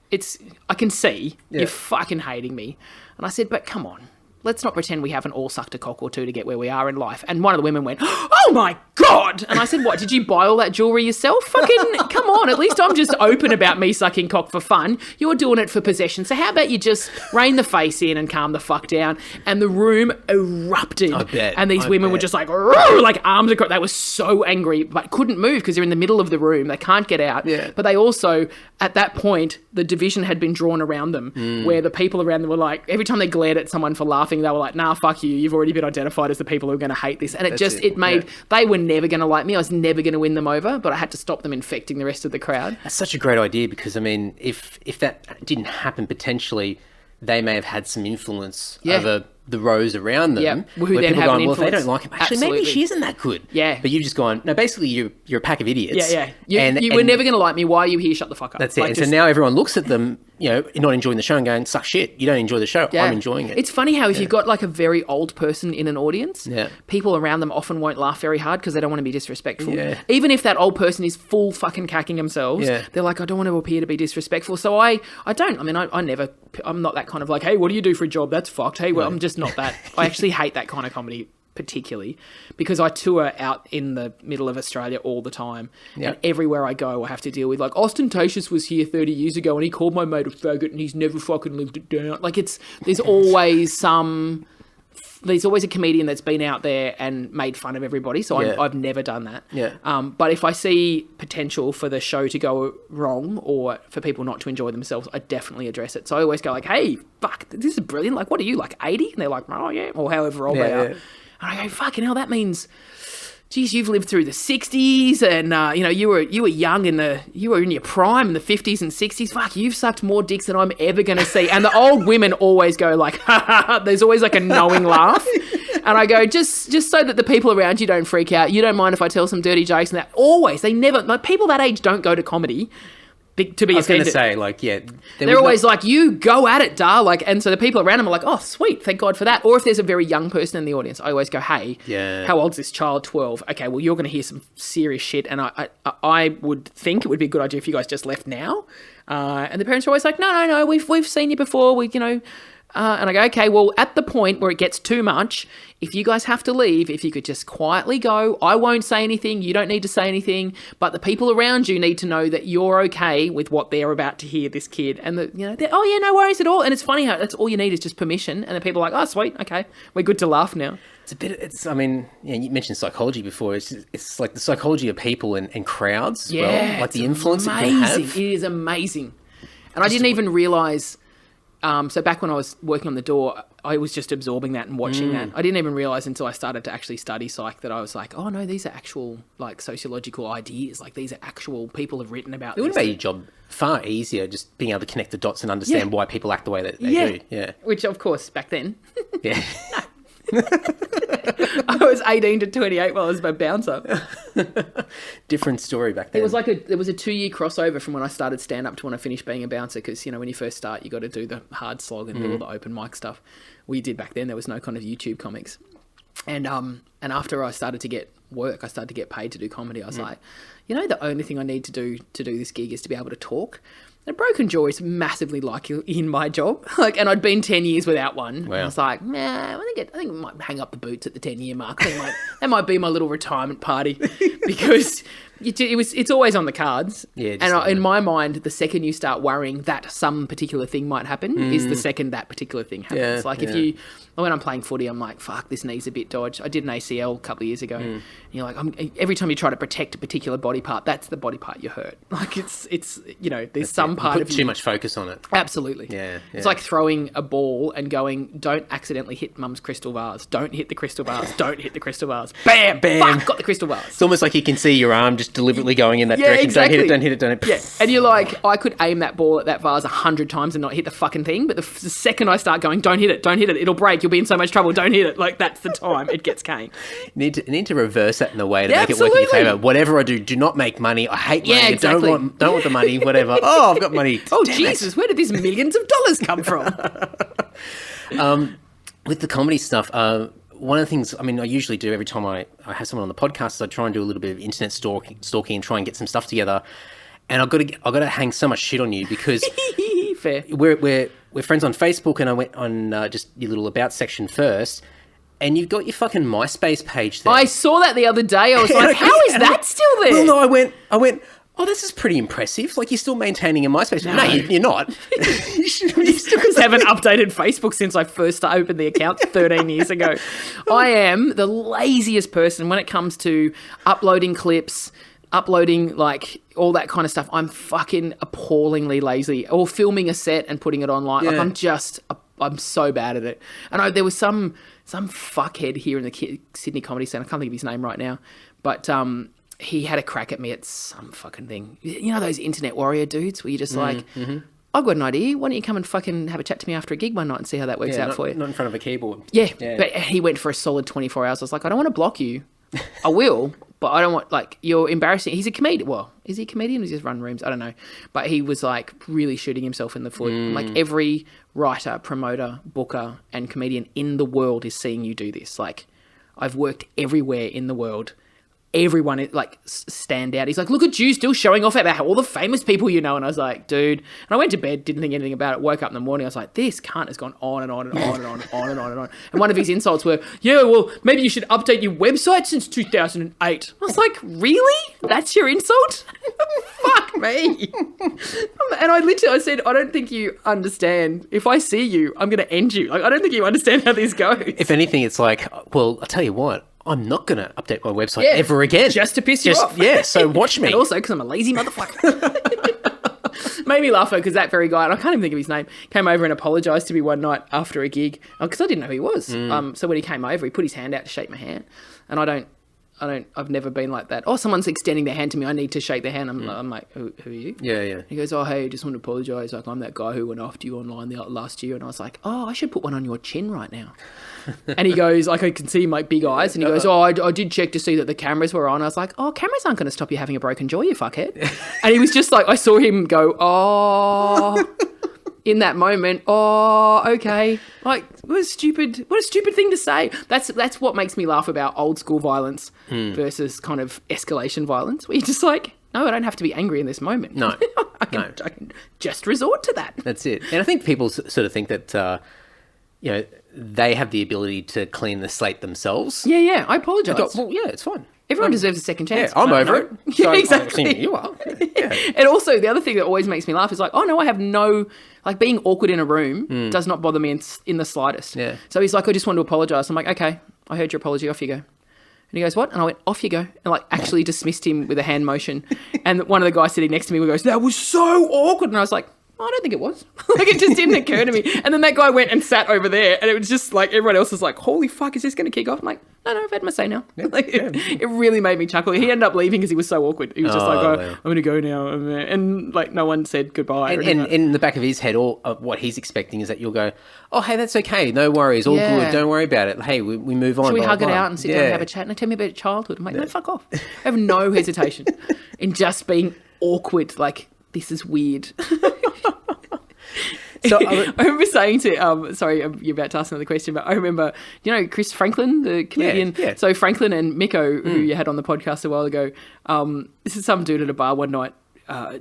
I can see you're fucking hating me. And I said, but come on, let's not pretend we haven't all sucked a cock or two to get where we are in life. And one of the women went, oh my God. And I said, what, did you buy all that jewellery yourself? Fucking come on, at least I'm just open about me sucking cock for fun. You're doing it for possession. So how about you just rein the face in and calm the fuck down? And the room erupted. I bet. And these women were just like, like arms across. They were so angry, but couldn't move because they're in the middle of the room. They can't get out. Yeah. But they also, at that point, the division had been drawn around them, where the people around them were like, every time they glared at someone for laughing, they were like, nah, fuck you. You've already been identified as the people who are going to hate this. And it made, they were never going to like me. I was never going to win them over, but I had to stop them infecting the rest of the crowd. That's such a great idea, because, I mean, if that didn't happen, potentially they may have had some influence over the rows around them. Who then have an influence. Well, if they don't like him, actually, maybe she isn't that good. Yeah. But you've just gone, no, basically you're a pack of idiots. Yeah. You were never going to like me. Why are you here? Shut the fuck up. That's it. Like, and so now everyone looks at them, you know, not enjoying the show and going, suck shit. You don't enjoy the show. I'm enjoying it. It's funny how if you've got like a very old person in an audience, people around them often won't laugh very hard because they don't want to be disrespectful. Yeah. Even if that old person is full fucking cacking themselves, they're like, I don't want to appear to be disrespectful. So I don't. I mean, I'm not that kind of like, hey, what do you do for a job? That's fucked. Hey, well, I'm just not that. I actually hate that kind of comedy particularly, because I tour out in the middle of Australia all the time, and everywhere I go I have to deal with, like, Ostentatious was here 30 years ago and he called my mate a faggot and he's never fucking lived it down. Like, there's always some there's always a comedian that's been out there and made fun of everybody. So Yeah. I've never done that. Yeah. But if I see potential for the show to go wrong or for people not to enjoy themselves, I definitely address it. So I always go like, hey, fuck, this is brilliant. Like, what are you, like 80? And they're like, oh, yeah, or however old they are. Yeah. And I go, fucking hell, that means... Geez, you've lived through the 60s and, you were young you were in your prime in the 50s and 60s. Fuck, you've sucked more dicks than I'm ever going to see. And the old women always go like, ha ha ha. There's always like a knowing laugh. And I go, just so that the people around you don't freak out. You don't mind if I tell some dirty jokes and that. Always. They never, like people that age don't go to comedy to be I was going offended. to say, like, yeah. They're always like, you go at it, dar. Like, and so the people around them are like, oh, sweet, thank God for that. Or if there's a very young person in the audience, I always go, hey, Yeah. how old's this child? 12. Okay, well, you're going to hear some serious shit. And I would think it would be a good idea if you guys just left now. And the parents are always like, no, we've seen you before. And I go, okay, well, at the point where it gets too much, if you guys have to leave, if you could just quietly go, I won't say anything, you don't need to say anything, but the people around you need to know that you're okay with what they're about to hear, this kid. And, oh, yeah, no worries at all. And it's funny how that's all you need is just permission. And the people are like, oh, sweet, okay, we're good to laugh now. You mentioned psychology before. It's like the psychology of people and crowds as well. Like the influence it can have. It is amazing. And I didn't even realise... so back when I was working on the door, I was just absorbing that and watching that. I didn't even realise until I started to actually study psych that I was like, oh no, these are actual like sociological ideas. Like these are actual people have written about It would this. make your job far easier just being able to connect the dots and understand why people act the way that they do. Yeah. Which of course back then, Yeah. I was 18 to 28 while I was a bouncer. Different story back then. It was like there was a 2-year crossover from when I started stand up to when I finished being a bouncer because, when you first start, you got to do the hard slog and do all the open mic stuff. We did back then. There was no kind of YouTube comics. And after I started to get work, I started to get paid to do comedy. I was like, the only thing I need to do this gig is to be able to talk. And a broken jaw is massively like in my job. And I'd been 10 years without one. Wow. And I was like, nah, I think I might hang up the boots at the 10-year mark. That might be my little retirement party because it's always on the cards. Yeah, in my mind, the second you start worrying that some particular thing might happen is the second that particular thing happens. When I'm playing footy, I'm like, fuck, this knee's a bit dodged. I did an ACL a couple of years ago. And you're like, every time you try to protect a particular body part, that's the body part you hurt. Like it's there's some part of you. Too much focus on it. Absolutely. Yeah. It's like throwing a ball and going, don't accidentally hit mum's crystal vase. Don't hit the crystal vase. Don't hit the crystal vase. Bam, Bam. fuck, got the crystal vase. It's almost like you can see your arm just deliberately going in that direction. Exactly. Don't hit it. Yeah, and you're like, I could aim that ball at that vase 100 times and not hit the fucking thing, but the second I start going, don't hit it, it'll break, you'll be in so much trouble, don't hit it, like that's the time it gets cane. You need to reverse that in a way to make absolutely. it work in your favour. Whatever I do not make money. I hate money. Yeah, exactly. Don't want the money, whatever. Oh, I've got money. Oh, Damn Jesus, where did these millions of dollars come from? With the comedy stuff, one of the things, I usually do every time I have someone on the podcast is I try and do a little bit of internet stalking and try and get some stuff together. And I've got to hang so much shit on you because Fair. we're friends on Facebook, and I went on just your little about section first, and you've got your fucking MySpace page there. I saw that the other day. I was like, how is that still there? Well, no, I went. Oh, this is pretty impressive. Like, you're still maintaining a MySpace. No, you're not. You still haven't updated Facebook since I first opened the account 13 years ago. I am the laziest person when it comes to uploading clips, uploading like all that kind of stuff. I'm fucking appallingly lazy. Or filming a set and putting it online. Yeah. Like I'm so bad at it. And there was some fuckhead here in the Sydney Comedy Centre. I can't think of his name right now, but he had a crack at me at some fucking thing. You know those internet warrior dudes where you're just like, I've got an idea. Why don't you come and fucking have a chat to me after a gig one night and see how that works out for you? Not in front of a keyboard. Yeah, but he went for a solid 24 hours. I was like, I don't want to block you. I will, but I don't want, like, you're embarrassing. He's a comedian. Well, is he a comedian or does he just run rooms? I don't know. But he was, like, really shooting himself in the foot. Like, every writer, promoter, booker, and comedian in the world is seeing you do this. Like, I've worked everywhere in the world. everyone stand out. He's like, look at you still showing off about all the famous people you know. And I was like, dude. And I went to bed, didn't think anything about it. Woke up in the morning. I was like, this cunt has gone on and on and on and on and on and on and on. And one of his insults were, yeah, well, maybe you should update your website since 2008. I was like, really? That's your insult? Fuck me. And I said, I don't think you understand. If I see you, I'm going to end you. Like, I don't think you understand how this goes. If anything, it's like, well, I'll tell you what. I'm not going to update my website ever again. Just to piss you off. Yeah, so watch me. And also because I'm a lazy motherfucker. Made me laugh because that very guy, and I can't even think of his name, came over and apologised to me one night after a gig because I didn't know who he was. So when he came over, he put his hand out to shake my hand, and I've never been like that. Oh, someone's extending their hand to me. I need to shake their hand. I'm like, who are you? Yeah. He goes, oh, hey, I just want to apologise. Like, I'm that guy who went after you online last year. And I was like, oh, I should put one on your chin right now. And he goes, like, I can see my big eyes. And he goes, oh, I did check to see that the cameras were on. I was like, oh, cameras aren't going to stop you having a broken jaw, you fuckhead. And he was just like, I saw him go, oh... in that moment, oh, okay. Like, what a stupid thing to say. That's what makes me laugh about old school violence versus kind of escalation violence, where you're just like, no, I don't have to be angry in this moment. No. I can just resort to that. That's it. And I think people sort of think that, they have the ability to clean the slate themselves. Yeah, I apologise. Well, yeah, it's fine. Everyone deserves a second chance. Yeah, I'm over it. Yeah, So, exactly. You are. Yeah. And also, the other thing that always makes me laugh is like, oh, no, I have no... Like, being awkward in a room does not bother me in the slightest. Yeah. So he's like, I just want to apologise. I'm like, okay, I heard your apology. Off you go. And he goes, what? And I went, off you go. And like actually dismissed him with a hand motion. And one of the guys sitting next to me goes, that was so awkward. And I was like, I don't think it was. Like, it just didn't occur to me. And then that guy went and sat over there, and it was just like everyone else was like, holy fuck, is this going to kick off? I'm like, no, I've had my say now. It really made me chuckle. He ended up leaving because he was so awkward. He was just like, wow. I'm going to go now. And like no one said goodbye. And in the back of his head, all what he's expecting is that you'll go, oh, hey, that's okay. No worries. All good. Don't worry about it. Hey, we move on. Should we blah, hug blah. it out and sit down and have a chat? And tell me about your childhood. I'm like, no, fuck off. I have no hesitation in just being awkward. Like, this is weird. So I remember saying to, sorry, you're about to ask another question, but I remember, Chris Franklin, the comedian? Yeah. So Franklin and Miko, who you had on the podcast a while ago, this is some dude at a bar one night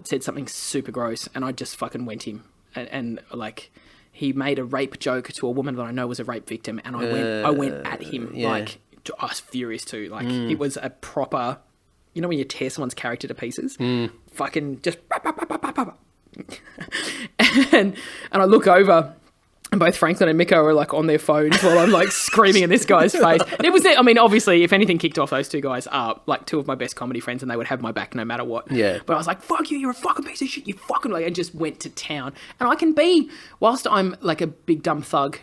said something super gross, and I just fucking went him. And like, he made a rape joke to a woman that I know was a rape victim, and I went at him, like, I was furious too. Like, it was a proper, when you tear someone's character to pieces? Fucking just... and I look over, and both Franklin and Miko are like on their phones while I'm like screaming in this guy's face. And it was, I mean, obviously, if anything kicked off, those two guys are like two of my best comedy friends, and they would have my back no matter what. Yeah. But I was like, fuck you, you're a fucking piece of shit, you fucking, like, and just went to town. And I can be, whilst I'm like a big dumb thug,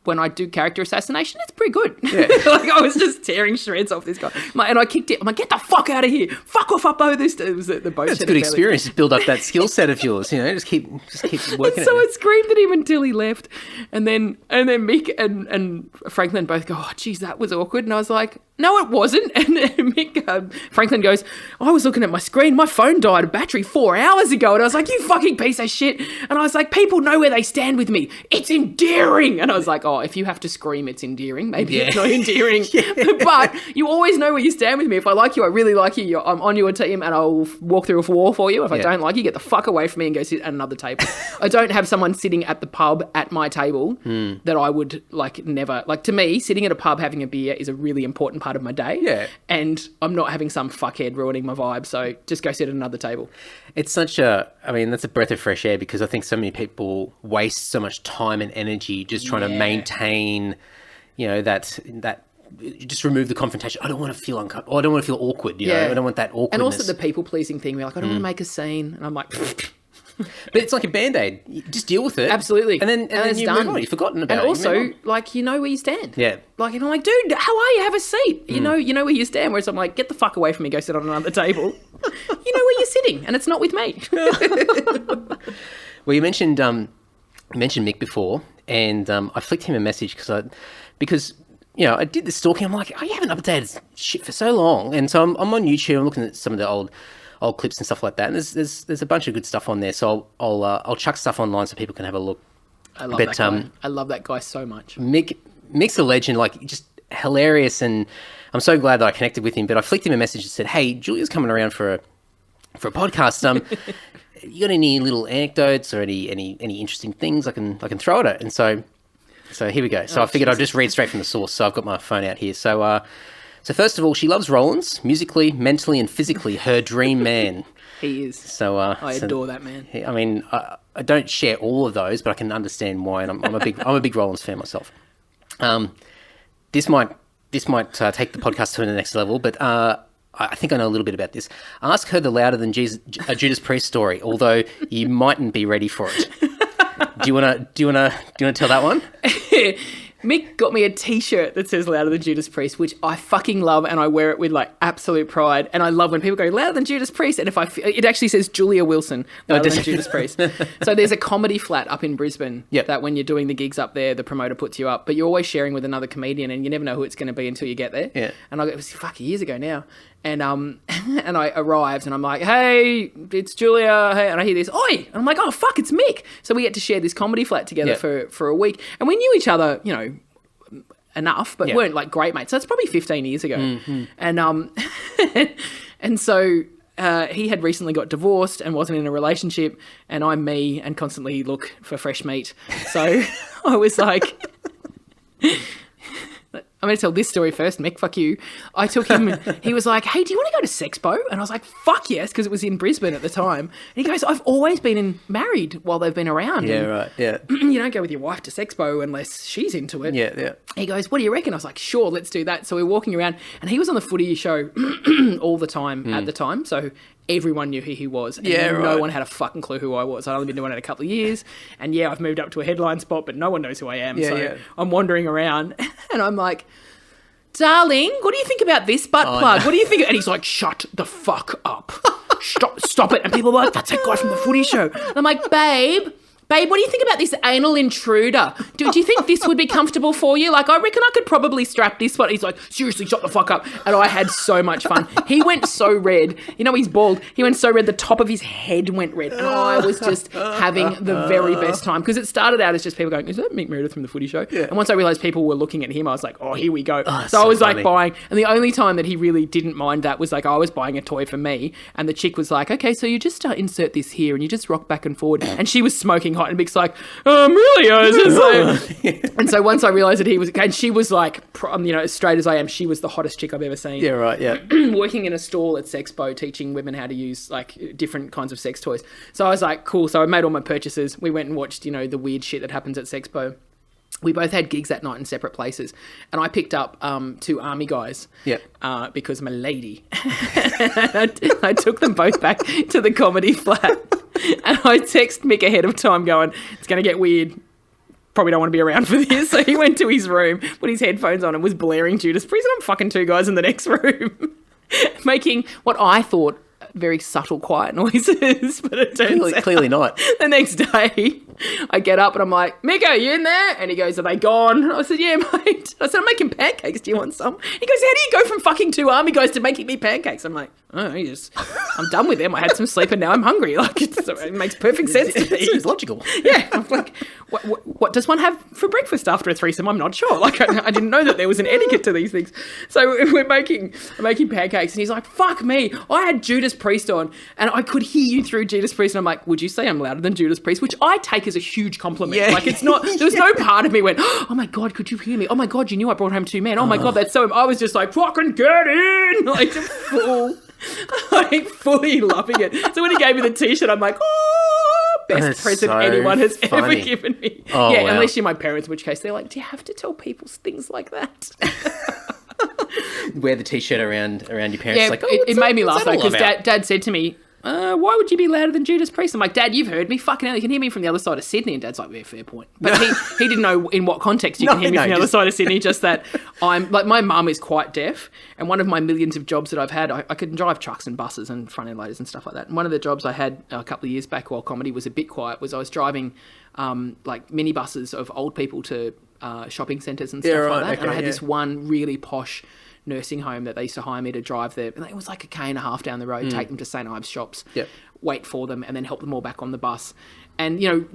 when I do character assassination, it's pretty good. Yeah. Like, I was just tearing shreds off this guy. And I kicked it. I'm like, get the fuck out of here. Fuck off up over this. It was the boat. It's a good experience to build up that skill set of yours. Just keep working. So I screamed at him until he left. And then Mick and Franklin both go, oh, geez, that was awkward. And I was like, no, it wasn't. And Mick, Franklin goes, I was looking at my screen. My phone died of battery 4 hours ago. And I was like, you fucking piece of shit. And I was like, people know where they stand with me. It's endearing. And I was like, oh, if you have to scream, it's endearing. Maybe it's not endearing. But you always know where you stand with me. If I like you, I really like you. I'm on your team, and I'll walk through a wall for you. If I don't like you, get the fuck away from me and go sit at another table. I don't have someone sitting at the pub at my table that I would like never. Like, to me, sitting at a pub having a beer is a really important part of my day. Yeah. And I'm not having some fuckhead ruining my vibe. So just go sit at another table. It's that's a breath of fresh air, because I think so many people waste so much time and energy just trying to maintain, that just remove the confrontation. I don't want to feel uncomfortable. I don't want to feel awkward. I don't want that awkwardness. And also the people pleasing thing. We're like, I don't want to make a scene. And I'm like, but it's like a Band-Aid. You just deal with it. Absolutely. And then it's you done. move on. You've forgotten about it. And also, like, you know where you stand. Yeah. Like, if I'm like, dude, how are you? Have a seat. You know where you stand. Whereas I'm like, get the fuck away from me. Go sit on another table. You know where you're sitting, and it's not with me. Well, you mentioned Mick before, and I flicked him a message because I did the stalking. I'm like, you haven't updated shit for so long, and so I'm on YouTube. I'm looking at some of the old clips and stuff like that, and there's a bunch of good stuff on there. So I'll chuck stuff online so people can have a look. I love that guy. I love that guy so much. Mick's a legend. Like, just hilarious, and I'm so glad that I connected with him. But I flicked him a message and said, "Hey, Julia's coming around for a podcast. You got any little anecdotes or any interesting things I can throw at it?" And so here we go. So I figured I'd just read straight from the source. So I've got my phone out here. So first of all, she loves Rollins, musically, mentally, and physically. Her dream man. He is. So I adore that man. I mean, I don't share all of those, but I can understand why, and I'm a big Rollins fan myself. This might take the podcast to the next level, but I think I know a little bit about this. Ask her the louder than Judas Priest story, although you mightn't be ready for it. Do you wanna tell that one? Mick got me a T-shirt that says "Louder than Judas Priest," which I fucking love, and I wear it with like absolute pride. And I love when people go "Louder than Judas Priest," and it actually says Julia Wilson louder than Judas Priest. So there's a comedy flat up in Brisbane that when you're doing the gigs up there, the promoter puts you up, but you're always sharing with another comedian, and you never know who it's going to be until you get there. Yeah. And it was years ago now. And and I arrived and I'm like, "Hey, it's Julia." Hey, and I hear this, "Oi!" And I'm like, "Oh fuck, it's Mick." So we get to share this comedy flat together for a week, and we knew each other, you know, enough, but weren't like great mates. So it's probably 15 years ago, and and so he had recently got divorced and wasn't in a relationship, and I'm me and constantly look for fresh meat. So I was like. I'm going to tell this story first, Mick, fuck you. I took him, he was like, "Hey, do you want to go to Sexpo?" And I was like, "Fuck yes," because it was in Brisbane at the time. And he goes, "I've always been married while they've been around." Yeah, and right, yeah. You don't go with your wife to Sexpo unless she's into it. Yeah, yeah. He goes, "What do you reckon?" I was like, "Sure, let's do that." So we're walking around, and he was on the footy show all the time at the time. So everyone knew who he was. And no one had a fucking clue who I was. I'd only been doing it a couple of years. And yeah, I've moved up to a headline spot, but no one knows who I am. I'm wandering around, and I'm like, "Darling, what do you think about this butt plug? No. What do you think?" And he's like, "Shut the fuck up. Stop it." And people are like, "That's that guy from the footy show." And I'm like, Babe, what do you think about this anal intruder? Do you think this would be comfortable for you? Like, I reckon I could probably strap this one. He's like, "Seriously, shut the fuck up." And I had so much fun. He went so red. You know, he's bald. He went so red, the top of his head went red. And I was just having the very best time. Because it started out as just people going, "Is that Mick Meredith from the footy show?" Yeah. And once I realised people were looking at him, I was like, "Oh, here we go." So I was funny. Like buying. And the only time that he really didn't mind that was like I was buying a toy for me. And the chick was like, "Okay, so you just insert this here and you just rock back and forward." And she was smoking hot. And Mick's like, "Really?" I was just like... And so once I realised that he was... And she was like, you know, as straight as I am, she was the hottest chick I've ever seen. Yeah, right, yeah. Working in a stall at Sexpo, teaching women how to use, like, different kinds of sex toys. So I was like, cool. So I made all my purchases. We went and watched, you know, the weird shit that happens at Sexpo. We both had gigs that night in separate places. And I picked up 2 army guys because I'm a lady. I took them both back to the comedy flat. And I text Mick ahead of time going, "It's going to get weird. Probably don't want to be around for this." So he went to his room, put his headphones on and was blaring Judas Priest. And I'm fucking 2 guys in the next room making what I thought very subtle quiet noises, but it turns out clearly not. The next day I get up and I'm like, "Miko, you in there?" And he goes, "Are they gone?" I said, "Yeah, mate." I said, "I'm making pancakes. Do you want some?" He goes, "How do you go from fucking 2 army guys to making me pancakes?" I'm like, "Oh, I'm done with them. I had some sleep and now I'm hungry." Like, it makes perfect sense to me. It's logical. Yeah. I'm like, what does one have for breakfast after a threesome? I'm not sure. Like, I didn't know that there was an etiquette to these things. So we're making pancakes and he's like, "Fuck me. I had Judas Priest on and I could hear you through Judas Priest." And I'm like, "Would you say I'm louder than Judas Priest?" Which I take as a huge compliment. Yeah. Like, it's not, there was no part of me went, "Oh my God, could you hear me? Oh my God, you knew I brought home 2 men. Oh my God, that's so..." I was just like, "Fucking get in!" Like, full, like, fully loving it. So when he gave me the T-shirt, I'm like, "Oh, best that's present so anyone has funny. ever given me." Oh, yeah, wow. unless you're my parents, in which case they're like, "Do you have to tell people things like that?" Wear the T-shirt around your parents. Yeah, like, it made me laugh though, because about? Dad said to me, "Why would you be louder than Judas Priest?" I'm like, "Dad, you've heard me. Fucking hell, you can hear me from the other side of Sydney." And Dad's like, "Yeah, fair point." But he didn't know in what context you can hear me from the other side of Sydney. Just that I'm like, my mum is quite deaf, and one of my millions of jobs that I've had, I could drive trucks and buses and front end loaders and stuff like that. And one of the jobs I had a couple of years back while comedy was a bit quiet was I was driving like minibuses of old people to shopping centres and stuff like that. Okay, and I had this one really posh nursing home that they used to hire me to drive there. And it was like 1.5 k's down the road, take them to St. Ives shops, wait for them, and then help them all back on the bus. And, you know,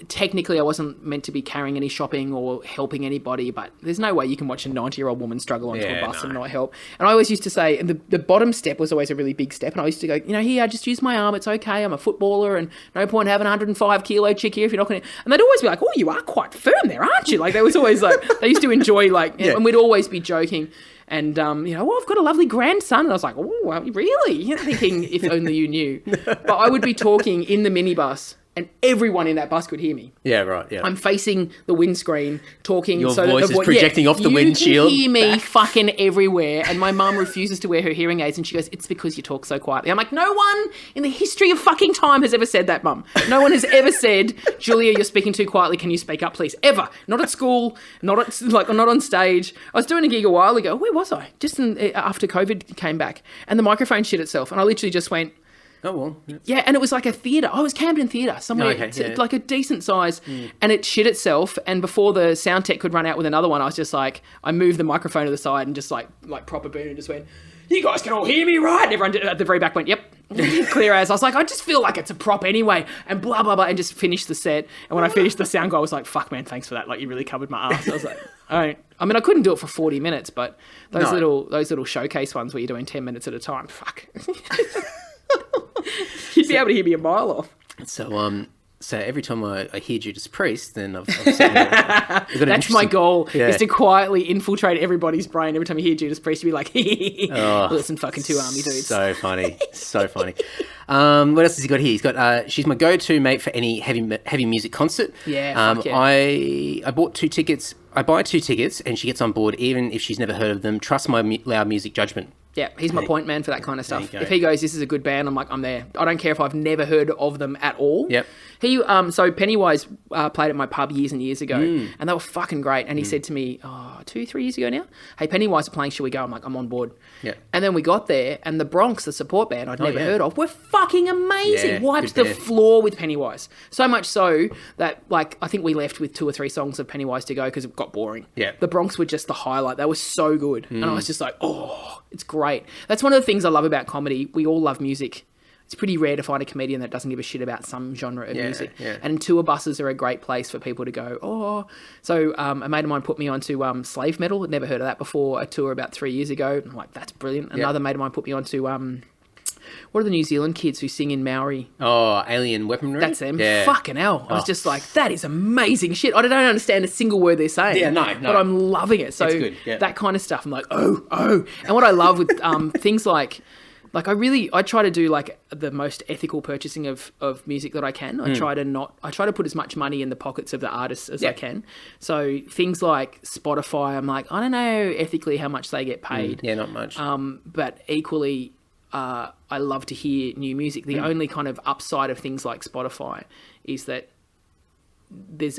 technically I wasn't meant to be carrying any shopping or helping anybody, but there's no way you can watch a 90-year-old woman struggle onto a bus and not help. And I always used to say, and the bottom step was always a really big step, and I used to go, here, just use my arm, it's okay, I'm a footballer, and no point having a 105-kilo chick here if you're not going to... And they'd always be like, oh, you are quite firm there, aren't you? Like, they was always like, they used to enjoy, like, and we'd always be joking. And, I've got a lovely grandson. And I was like, oh, well, really? You're thinking, if only you knew. But I would be talking in the minibus, and everyone in that bus could hear me. Yeah, right, yeah. I'm facing the windscreen, talking. Your voice is projecting off the windshield. You can hear me fucking everywhere. And my mum refuses to wear her hearing aids, and she goes, it's because you talk so quietly. I'm like, no one in the history of fucking time has ever said that, Mum. No one has ever said, Julia, you're speaking too quietly. Can you speak up, please? Ever. Not at school. Not on stage. I was doing a gig a while ago. Where was I? Just after COVID came back. And the microphone shit itself. And I literally just went... Oh, well. Yeah, and it was like a theatre. I was Camden Theatre, somewhere like a decent size, and it shit itself. And before the sound tech could run out with another one, I was just like, I moved the microphone to the side and just like proper boom and just went, you guys can all hear me, right? And everyone at the very back went, yep, clear as. I was like, I just feel like it's a prop anyway, and blah, blah, blah, and just finished the set. And when I finished the sound guy, I was like, fuck, man, thanks for that. Like, you really covered my ass. I was like, all right. I mean, I couldn't do it for 40 minutes, but those little showcase ones where you're doing 10 minutes at a time, fuck. You'd be able to hear me a mile off. So every time I hear Judas Priest, then I've That's my goal, is to quietly infiltrate everybody's brain. Every time you hear Judas Priest, you'd be like, listen, fucking two army dudes. So funny. So funny. What else has he got here? He's got, she's my go-to mate for any heavy music concert. Yeah, fuck yeah. I bought 2 tickets. I buy 2 tickets and she gets on board even if she's never heard of them. Trust my loud music judgment. Yeah, he's my point man for that kind of stuff. If he goes, this is a good band, I'm like, I'm there. I don't care if I've never heard of them at all. Yep. He, so Pennywise played at my pub years and years ago, and they were fucking great. And he said to me, 2-3 years ago now, hey, Pennywise are playing, shall we go? I'm like, I'm on board. Yeah. And then we got there, and the Bronx, the support band I'd never heard of, were fucking amazing. Yeah, wiped the floor with Pennywise. So much so that, like, I think we left with 2 or 3 songs of Pennywise to go because it got boring. Yeah. The Bronx were just the highlight. They were so good. And I was just like, oh, it's great. That's one of the things I love about comedy. We all love music. It's pretty rare to find a comedian that doesn't give a shit about some genre of music. Yeah. And tour buses are a great place for people to go, oh. So a mate of mine put me onto slave metal. I'd never heard of that before. A tour about 3 years ago. I'm like, that's brilliant. Another mate of mine put me onto... what are the New Zealand kids who sing in Maori? Oh, Alien Weaponry? That's them. Yeah. Fucking hell. I was just like, that is amazing shit. I don't understand a single word they're saying. Yeah, no. But I'm loving it. So it's good. Yeah. That kind of stuff, I'm like, oh. And what I love with things like I try to do like the most ethical purchasing of music that I can. I try to put as much money in the pockets of the artists as I can. So things like Spotify, I'm like, I don't know ethically how much they get paid. Yeah, not much. But equally, I love to hear new music. The only kind of upside of things like Spotify is that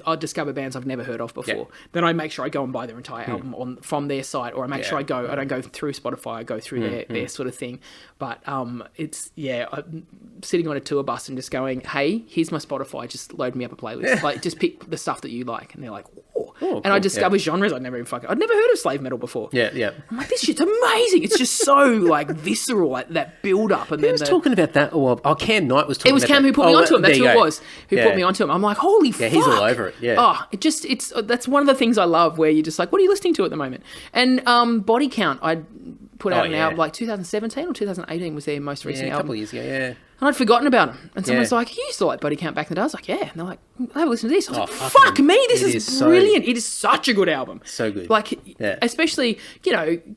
I discover bands I've never heard of before. Yeah. Then I make sure I go and buy their entire album from their site, or I make sure I don't go through Spotify, I go through their sort of thing. But I'm sitting on a tour bus and just going, hey, here's my Spotify, just load me up a playlist. Like, just pick the stuff that you like. And they're like, oh. And cool. I discover genres I'd never heard of slave metal before. Yeah. I'm like, this shit's amazing. It's just so like visceral, like that build up. And who was talking about that? Cam Knight was talking about that. It was Cam who put me onto him. That's who it was. Who put me onto him. I'm like, holy fuck. He's all over it. Yeah. Oh, that's one of the things I love, where you're just like, what are you listening to at the moment? And Body Count, I put out an album like 2017 or 2018 was their most recent album. A couple of years ago, yeah. And I'd forgotten about them. And someone's like, you used to like Body Count back in the day. I was like, yeah. And they're like, have a listen to this. I was like, fuck me, this is brilliant. It is such a good album. So good. Like, especially,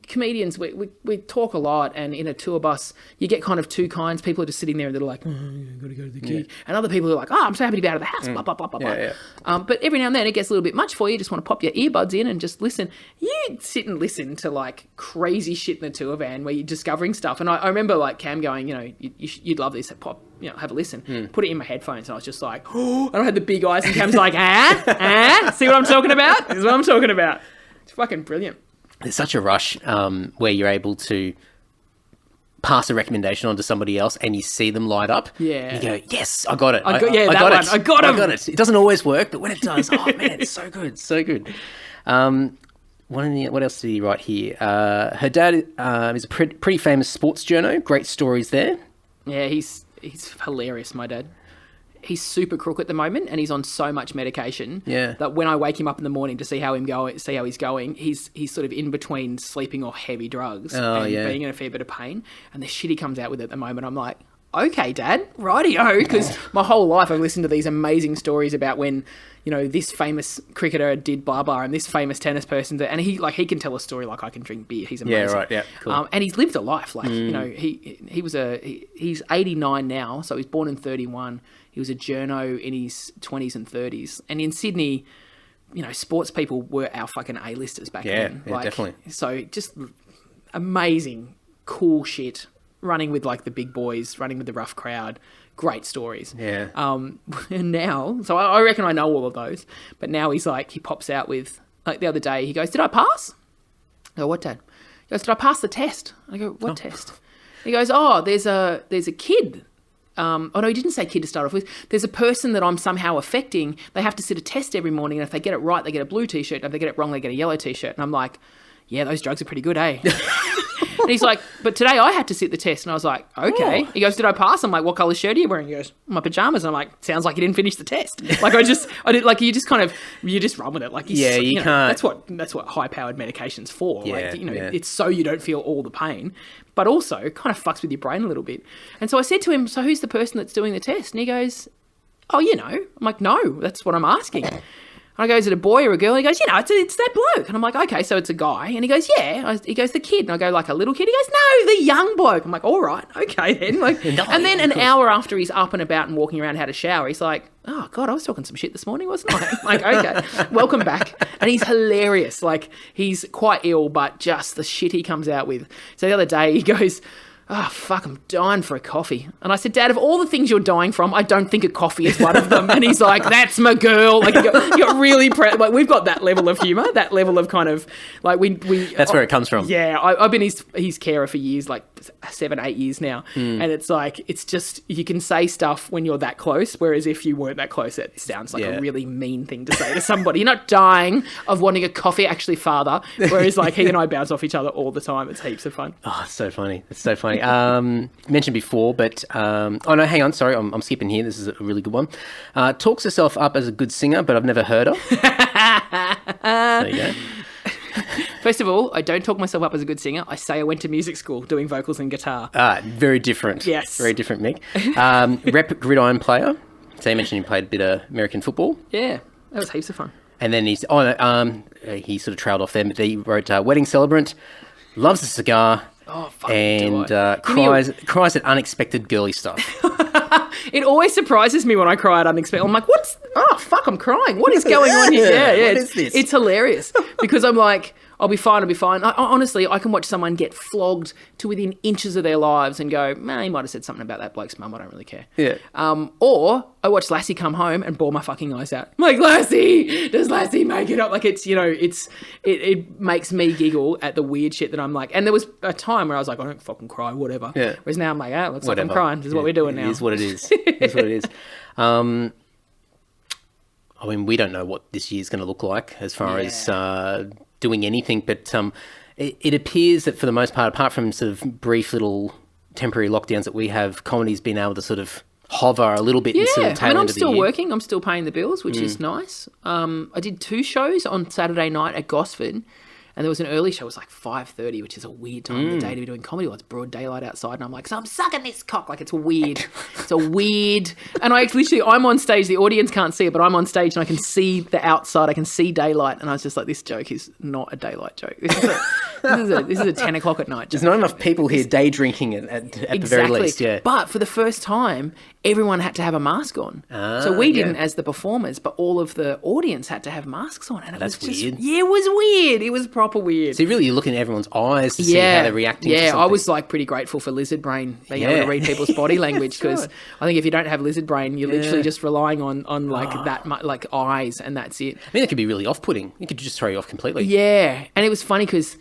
comedians, we talk a lot, and in a tour bus, you get kind of two kinds. People are just sitting there and they're like, oh, I've got to go to the gig. And other people are like, I'm so happy to be out of the house, blah, blah, blah, blah, blah. But every now and then it gets a little bit much for you. You just want to pop your earbuds in and just listen. You sit and listen to like crazy shit in the tour van where you're discovering stuff. And I remember like Cam going, you'd love this, pop, have a listen. Put it in my headphones, and I was just like, oh, and I had the big eyes, and Cam's like, see what I'm talking about? This is what I'm talking about. It's fucking brilliant. There's such a rush where you're able to pass a recommendation on to somebody else and you see them light up. Yeah. You go, yes, I got it. I got it. It doesn't always work, but when it does, oh man, it's so good. So good. What else did he write here? Her dad is a pretty famous sports journo. Great stories there. Yeah, he's hilarious, my dad. he's super crook at the moment, and he's on so much medication that when I wake him up in the morning to see how he's going, he's sort of in between sleeping off heavy drugs and being in a fair bit of pain. And the shit he comes out with at the moment, I'm like, okay, Dad, rightio, because my whole life I've listened to these amazing stories about when, you know, this famous cricketer did blah blah, and this famous tennis person did, and he can tell a story like I can drink beer. He's amazing. Yeah, right. Yeah, cool. And he's lived a life. Like you know, he's 89 now, so he's born in 31. He was a journo in his 20s and 30s, and in Sydney, you know, sports people were our fucking A-listers back then. Yeah, definitely. So just amazing, cool shit. Running with like the big boys, running with the rough crowd, great stories. Yeah. And now, so I reckon I know all of those, but now he pops out with, like the other day, he goes, "Did I pass?" I go, "What, Dad?" He goes, "Did I pass the test?" I go, "What test?" He goes, "Oh, there's a kid." Oh no, he didn't say kid to start off with. There's a person that I'm somehow affecting. They have to sit a test every morning, and if they get it right, they get a blue t-shirt. And if they get it wrong, they get a yellow t-shirt. And I'm like, yeah, those drugs are pretty good, eh? And he's like, "But today I had to sit the test." And I was like, okay. He goes, "Did I pass?" I'm like, "What colour shirt are you wearing?" He goes, "My pajamas." And I'm like, sounds like you didn't finish the test. Like I did, like you just run with it. Like you can't. That's what high powered medication's for. Yeah, like, you know, it's so you don't feel all the pain, but also kind of fucks with your brain a little bit. And so I said to him, "So who's the person that's doing the test?" And he goes, "Oh, you know." I'm like, "No, that's what I'm asking." And I go, "Is it a boy or a girl?" And he goes, "You know, it's that bloke." And I'm like, "Okay, so it's a guy." And he goes, "Yeah." He goes, "The kid." And I go, "Like a little kid?" He goes, "No, the young bloke." I'm like, "All right, okay then." Like, and then an hour after he's up and about and walking around, had a shower, he's like, "Oh God, I was talking some shit this morning, wasn't I?" I'm like, "Okay, welcome back." And he's hilarious. Like he's quite ill, but just the shit he comes out with. So the other day he goes, "Oh, fuck, I'm dying for a coffee." And I said, "Dad, of all the things you're dying from, I don't think a coffee is one of them." And he's like, "That's my girl." Like, he got really... like, we've got that level of humour, that level of kind of... like, we That's where it comes from. Yeah, I've been his carer for years, like 7-8 years now. And it's like, it's just, you can say stuff when you're that close, whereas if you weren't that close, it sounds like a really mean thing to say to somebody. You're not dying of wanting a coffee, actually, father. Whereas, like, he and I bounce off each other all the time. It's heaps of fun. Oh, it's so funny. It's so funny. Mentioned before, but oh no, hang on, sorry, I'm skipping here. This is a really good one. Talks herself up as a good singer, but I've never heard her. There you go. First of all, I don't talk myself up as a good singer. I say I went to music school doing vocals and guitar. Very different. Yes. Very different, Mick. Rep gridiron player. So you mentioned he played a bit of American football. Yeah, that was heaps of fun. And then he sort of trailed off there. But he wrote Wedding Celebrant, loves a cigar. Oh, fuck. And cries at unexpected girly stuff. It always surprises me when I cry at unexpected. I'm like, I'm crying. What is going on here? Yeah. What is this? It's hilarious because I'm like, I'll be fine. Honestly, I can watch someone get flogged to within inches of their lives and go, man, he might have said something about that bloke's mum. I don't really care. Yeah. Or I watch Lassie come home and bawl my fucking eyes out. I'm like, Lassie, does Lassie make it up? Like it's, you know, it makes me giggle at the weird shit that I'm like. And there was a time where I was like, I don't fucking cry, whatever. Yeah. Whereas now I'm like, looks like I'm crying. This is what we're doing now. It is what it is. It's what it is. I mean, we don't know what this year's going to look like as far as doing anything, but it appears that for the most part, apart from sort of brief little temporary lockdowns that we have, comedy's been able to sort of hover a little bit in sort of tail end of the year. I'm still working. I'm still paying the bills, which is nice. I did 2 shows on Saturday night at Gosford, and there was an early show. It was like 5:30, which is a weird time of the day to be doing comedy. Well, it's broad daylight outside, and I'm like, so I'm sucking this cock. Like, it's weird. It's a weird... And I'm on stage. The audience can't see it, but I'm on stage, and I can see the outside. I can see daylight, and I was just like, this joke is not a daylight joke. This is a 10 o'clock at night joke. There's not enough people here day drinking at the very least, yeah. But for the first time, everyone had to have a mask on. So we didn't as the performers, but all of the audience had to have masks on. And That's weird. Yeah, it was weird. It was proper weird. So really you're looking at everyone's eyes to see how they're reacting to something. I was like pretty grateful for lizard brain, being able to read people's body language, because I think if you don't have lizard brain, you're literally just relying on like like eyes, and that's it. I mean, it could be really off-putting. It could just throw you off completely. Yeah, and it was funny because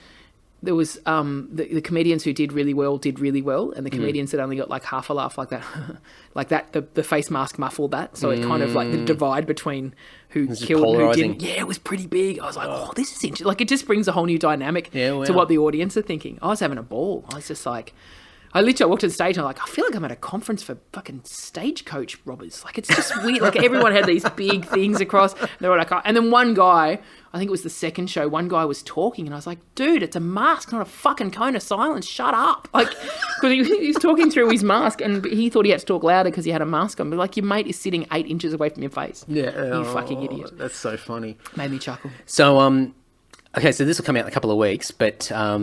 there was the comedians who did really well, and the comedians that only got like half a laugh, like that, the face mask muffled that, so it kind of like the divide between who killed and who didn't. Yeah, it was pretty big. I was like, oh, this is interesting. Like, it just brings a whole new dynamic to what the audience are thinking. I was having a ball. I was just like, I literally walked to the stage and I'm like, I feel like I'm at a conference for fucking stagecoach robbers. Like, it's just weird. Like, everyone had these big things across. They were like, and then one guy, I think it was the second show, one guy was talking and I was like, dude, it's a mask, not a fucking cone of silence. Shut up. Like, because he was talking through his mask and he thought he had to talk louder because he had a mask on. But like, your mate is sitting 8 inches away from your face. Yeah. You fucking idiot. That's so funny. Made me chuckle. So, okay, so this will come out in a couple of weeks, but... I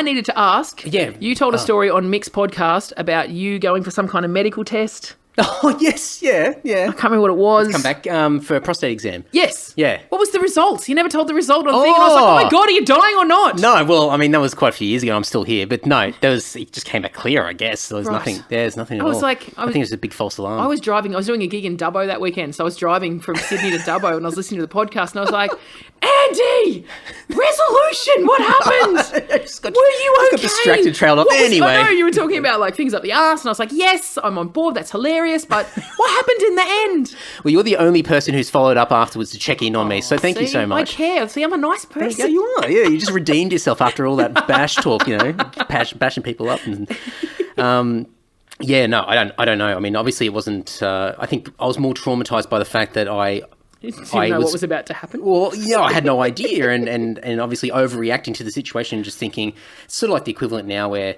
needed to ask. Yeah. You told a story on Mick's podcast about you going for some kind of medical test. Oh, yes, yeah. I can't remember what it was. Come back for a prostate exam. Yes. Yeah. What was the results? You never told the result on the thing. And I was like, oh my God, are you dying or not? No, well, I mean, that was quite a few years ago. I'm still here. But no, it just came back clear, I guess. There was nothing. There's nothing at all. I think it was a big false alarm. I was doing a gig in Dubbo that weekend. So I was driving from Sydney to Dubbo and I was listening to the podcast and I was like, Andy, resolution, what happened? Were you okay? Got distracted, trailed off. Anyway. I know you were talking about like things up the arse and I was like, yes, I'm on board. That's hilarious. But what happened in the end? Well, you're the only person who's followed up afterwards to check in on me. So thank you so much. I care. See, I'm a nice person. Yeah, you are. Yeah, you just redeemed yourself after all that bash talk, bashing people up. And, yeah, no, I don't know. I mean, obviously it wasn't, I think I was more traumatized by the fact that I didn't know what was about to happen. Well, yeah, I had no idea, and obviously overreacting to the situation, and just thinking it's sort of like the equivalent now where,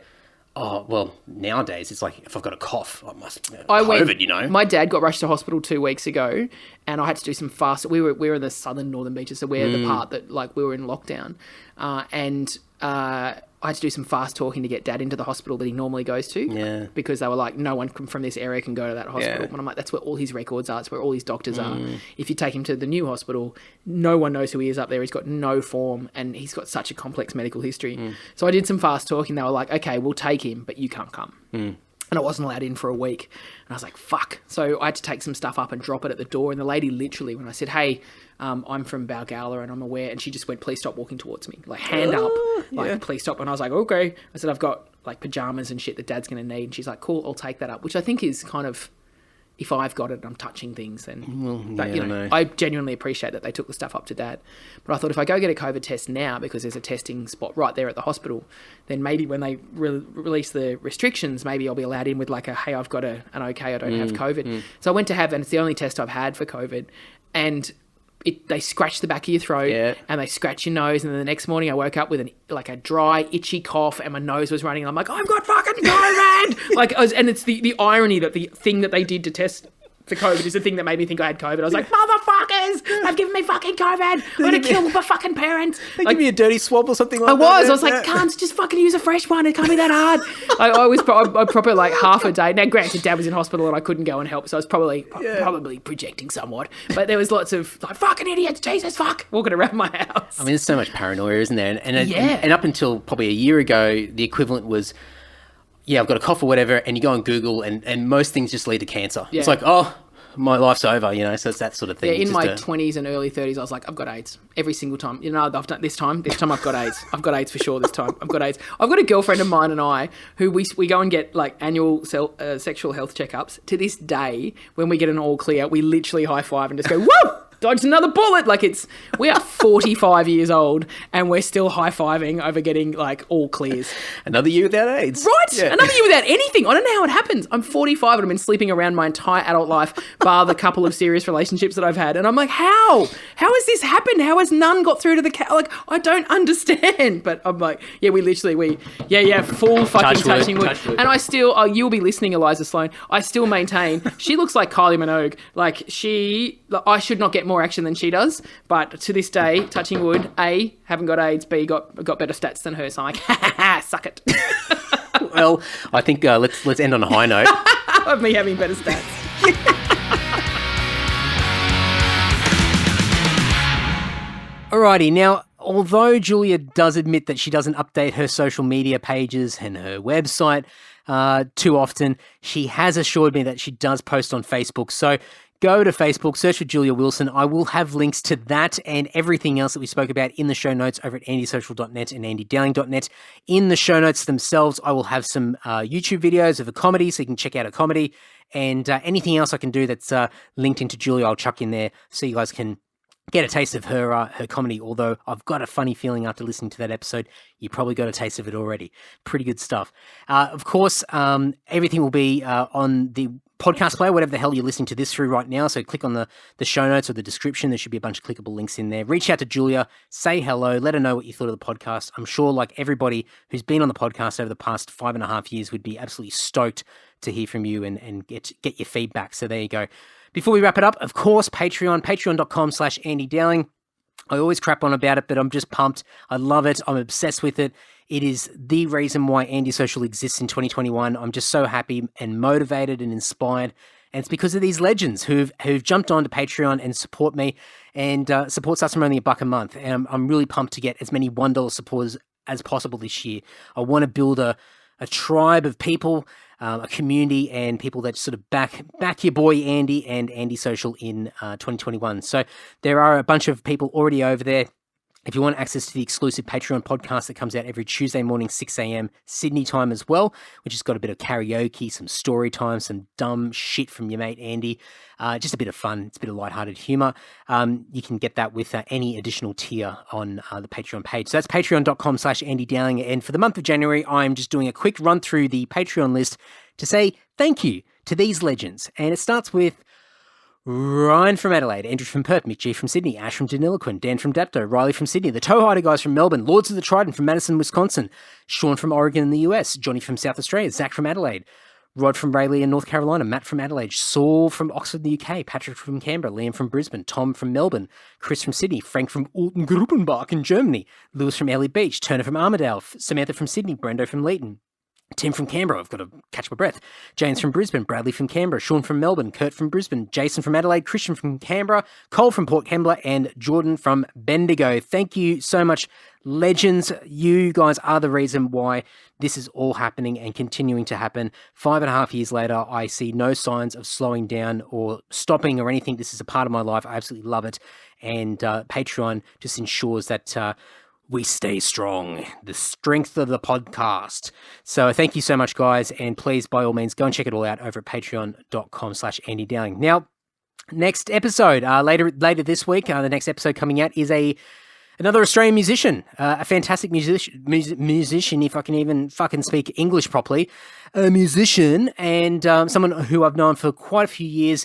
nowadays it's like if I've got a cough, I must COVID. My dad got rushed to hospital 2 weeks ago, and I had to do some fast. We were in the southern northern beaches, so we're the part that like we were in lockdown, and I had to do some fast talking to get Dad into the hospital that he normally goes to. Yeah. Because they were like, no one from this area can go to that hospital. Yeah. And I'm like, that's where all his records are. It's where all his doctors are. If you take him to the new hospital, no one knows who he is up there. He's got no form and he's got such a complex medical history. So I did some fast talking. They were like, okay, we'll take him, but you can't come. And I wasn't allowed in for a week. And I was like, fuck. So I had to take some stuff up and drop it at the door. And the lady literally, when I said, hey, I'm from Balgowlah and I'm aware. And she just went, please stop walking towards me. Like, hand up. Like, please stop. And I was like, okay. I said, I've got, like, pajamas and shit that Dad's going to need. And she's like, cool, I'll take that up. Which I think is kind of, if I've got it and I'm touching things, then I genuinely appreciate that they took the stuff up to Dad. But I thought if I go get a COVID test now, because there's a testing spot right there at the hospital, then maybe when they release the restrictions, maybe I'll be allowed in with like a, hey, I've got an okay, I don't have COVID. So I went to have, and it's the only test I've had for COVID, and they scratch the back of your throat and they scratch your nose, and then the next morning I woke up with a dry, itchy cough and my nose was running and I'm like, I've got fucking COVID! And it's the irony that the thing that they did to test for COVID is the thing that made me think I had COVID. I was like, motherfuckers, they've given me fucking COVID. I'm going to kill my fucking parents. They give me a dirty swab or something like that. I was like, can't just fucking use a fresh one. It can't be that hard. I proper like half a day. Now, granted, Dad was in hospital and I couldn't go and help, so I was probably projecting somewhat. But there was lots of like, fucking idiots, Jesus, fuck, walking around my house. I mean, there's so much paranoia, isn't there? And up until probably a year ago, the equivalent was, I've got a cough or whatever, and you go on Google, and most things just lead to cancer. Yeah. It's like, my life's over, so it's that sort of thing. Yeah, in my 20s and early 30s, I was like, I've got AIDS. Every single time. I've done this time I've got AIDS. I've got AIDS for sure this time. I've got AIDS. I've got a girlfriend of mine and I who we go and get like annual sexual health checkups. To this day, when we get an all clear, we literally high five and just go, whoa! Dodged another bullet. Like we are 45 years old and we're still high-fiving over getting like all clears. Another year without AIDS. Right. Yeah. Another year without anything. I don't know how it happens. I'm 45 and I've been sleeping around my entire adult life, bar the couple of serious relationships that I've had. And I'm like, how? How has this happened? How has none got through to the like, I don't understand. But I'm like, full fucking touching wood. And I still, you'll be listening, Eliza Sloan. I still maintain she looks like Kylie Minogue. Like I should not get more action than she does, but to this day, touching wood, A, haven't got AIDS, B, got better stats than her, so I'm like, suck it. Well, I think let's end on a high note. Of me having better stats. Alrighty, now, although Julia does admit that she doesn't update her social media pages and her website too often, she has assured me that she does post on Facebook, so go to Facebook, search for Julia Wilson. I will have links to that and everything else that we spoke about in the show notes over at andysocial.net and andydowling.net. In the show notes themselves, I will have some YouTube videos of a comedy, so you can check out a comedy, and anything else I can do that's linked into Julia, I'll chuck in there so you guys can get a taste of her comedy, although I've got a funny feeling after listening to that episode, you probably got a taste of it already. Pretty good stuff. Of course, everything will be on the podcast player, whatever the hell you're listening to this through right now. So click on the show notes or the description. There should be a bunch of clickable links in there. Reach out to Julia, say hello, let her know what you thought of the podcast. I'm sure like everybody who's been on the podcast over the past 5.5 years would be absolutely stoked to hear from you and get your feedback. So there you go. Before we wrap it up, of course, patreon.com/Andy Dowling. I always crap on about it, but I'm just pumped. I love it. I'm obsessed with it. It is the reason why Andy Social exists in 2021. I'm just so happy and motivated and inspired. And it's because of these legends who've jumped onto Patreon and support me and supports us from only $1 a month. And I'm really pumped to get as many $1 supporters as possible this year. I want to build a tribe of people, a community, and people that sort of back your boy Andy and Andy Social in 2021. So there are a bunch of people already over there. If you want access to the exclusive Patreon podcast that comes out every Tuesday morning, 6 a.m. Sydney time as well, which has got a bit of karaoke, some story time, some dumb shit from your mate Andy, just a bit of fun. It's a bit of lighthearted humour. You can get that with any additional tier on the Patreon page. So that's patreon.com/Andy Dowling. And for the month of January, I'm just doing a quick run through the Patreon list to say thank you to these legends. And it starts with Ryan from Adelaide, Andrew from Perth, Mick G from Sydney, Ash from Deniliquin, Dan from Dapto, Riley from Sydney, the Towhider guys from Melbourne, Lords of the Trident from Madison, Wisconsin, Sean from Oregon in the US, Johnny from South Australia, Zach from Adelaide, Rod from Rayleigh in North Carolina, Matt from Adelaide, Saul from Oxford, the UK, Patrick from Canberra, Liam from Brisbane, Tom from Melbourne, Chris from Sydney, Frank from Ultengruppenbach in Germany, Lewis from Ellie Beach, Turner from Armidale, Samantha from Sydney, Brendo from Leeton, Tim from Canberra, I've got to catch my breath. James from Brisbane, Bradley from Canberra, Sean from Melbourne, Kurt from Brisbane, Jason from Adelaide, Christian from Canberra, Cole from Port Kembla, and Jordan from Bendigo. Thank you so much, legends. You guys are the reason why this is all happening and continuing to happen. 5.5 years later, I see no signs of slowing down or stopping or anything. This is a part of my life. I absolutely love it. And Patreon just ensures that we stay strong, the strength of the podcast. So thank you so much, guys. And please, by all means, go and check it all out over at patreon.com/Andy Dowling. Now, next episode, later this week, the next episode coming out is another Australian musician, a fantastic musician, if I can even fucking speak English properly, a musician, and someone who I've known for quite a few years.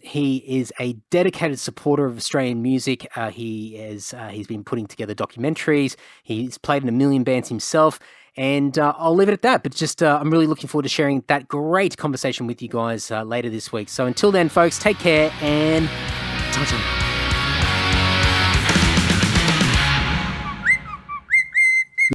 He is a dedicated supporter of Australian music. He's been putting together documentaries. He's played in a million bands himself, and I'll leave it at that. But just I'm really looking forward to sharing that great conversation with you guys later this week. So until then, folks, take care and ta-ta.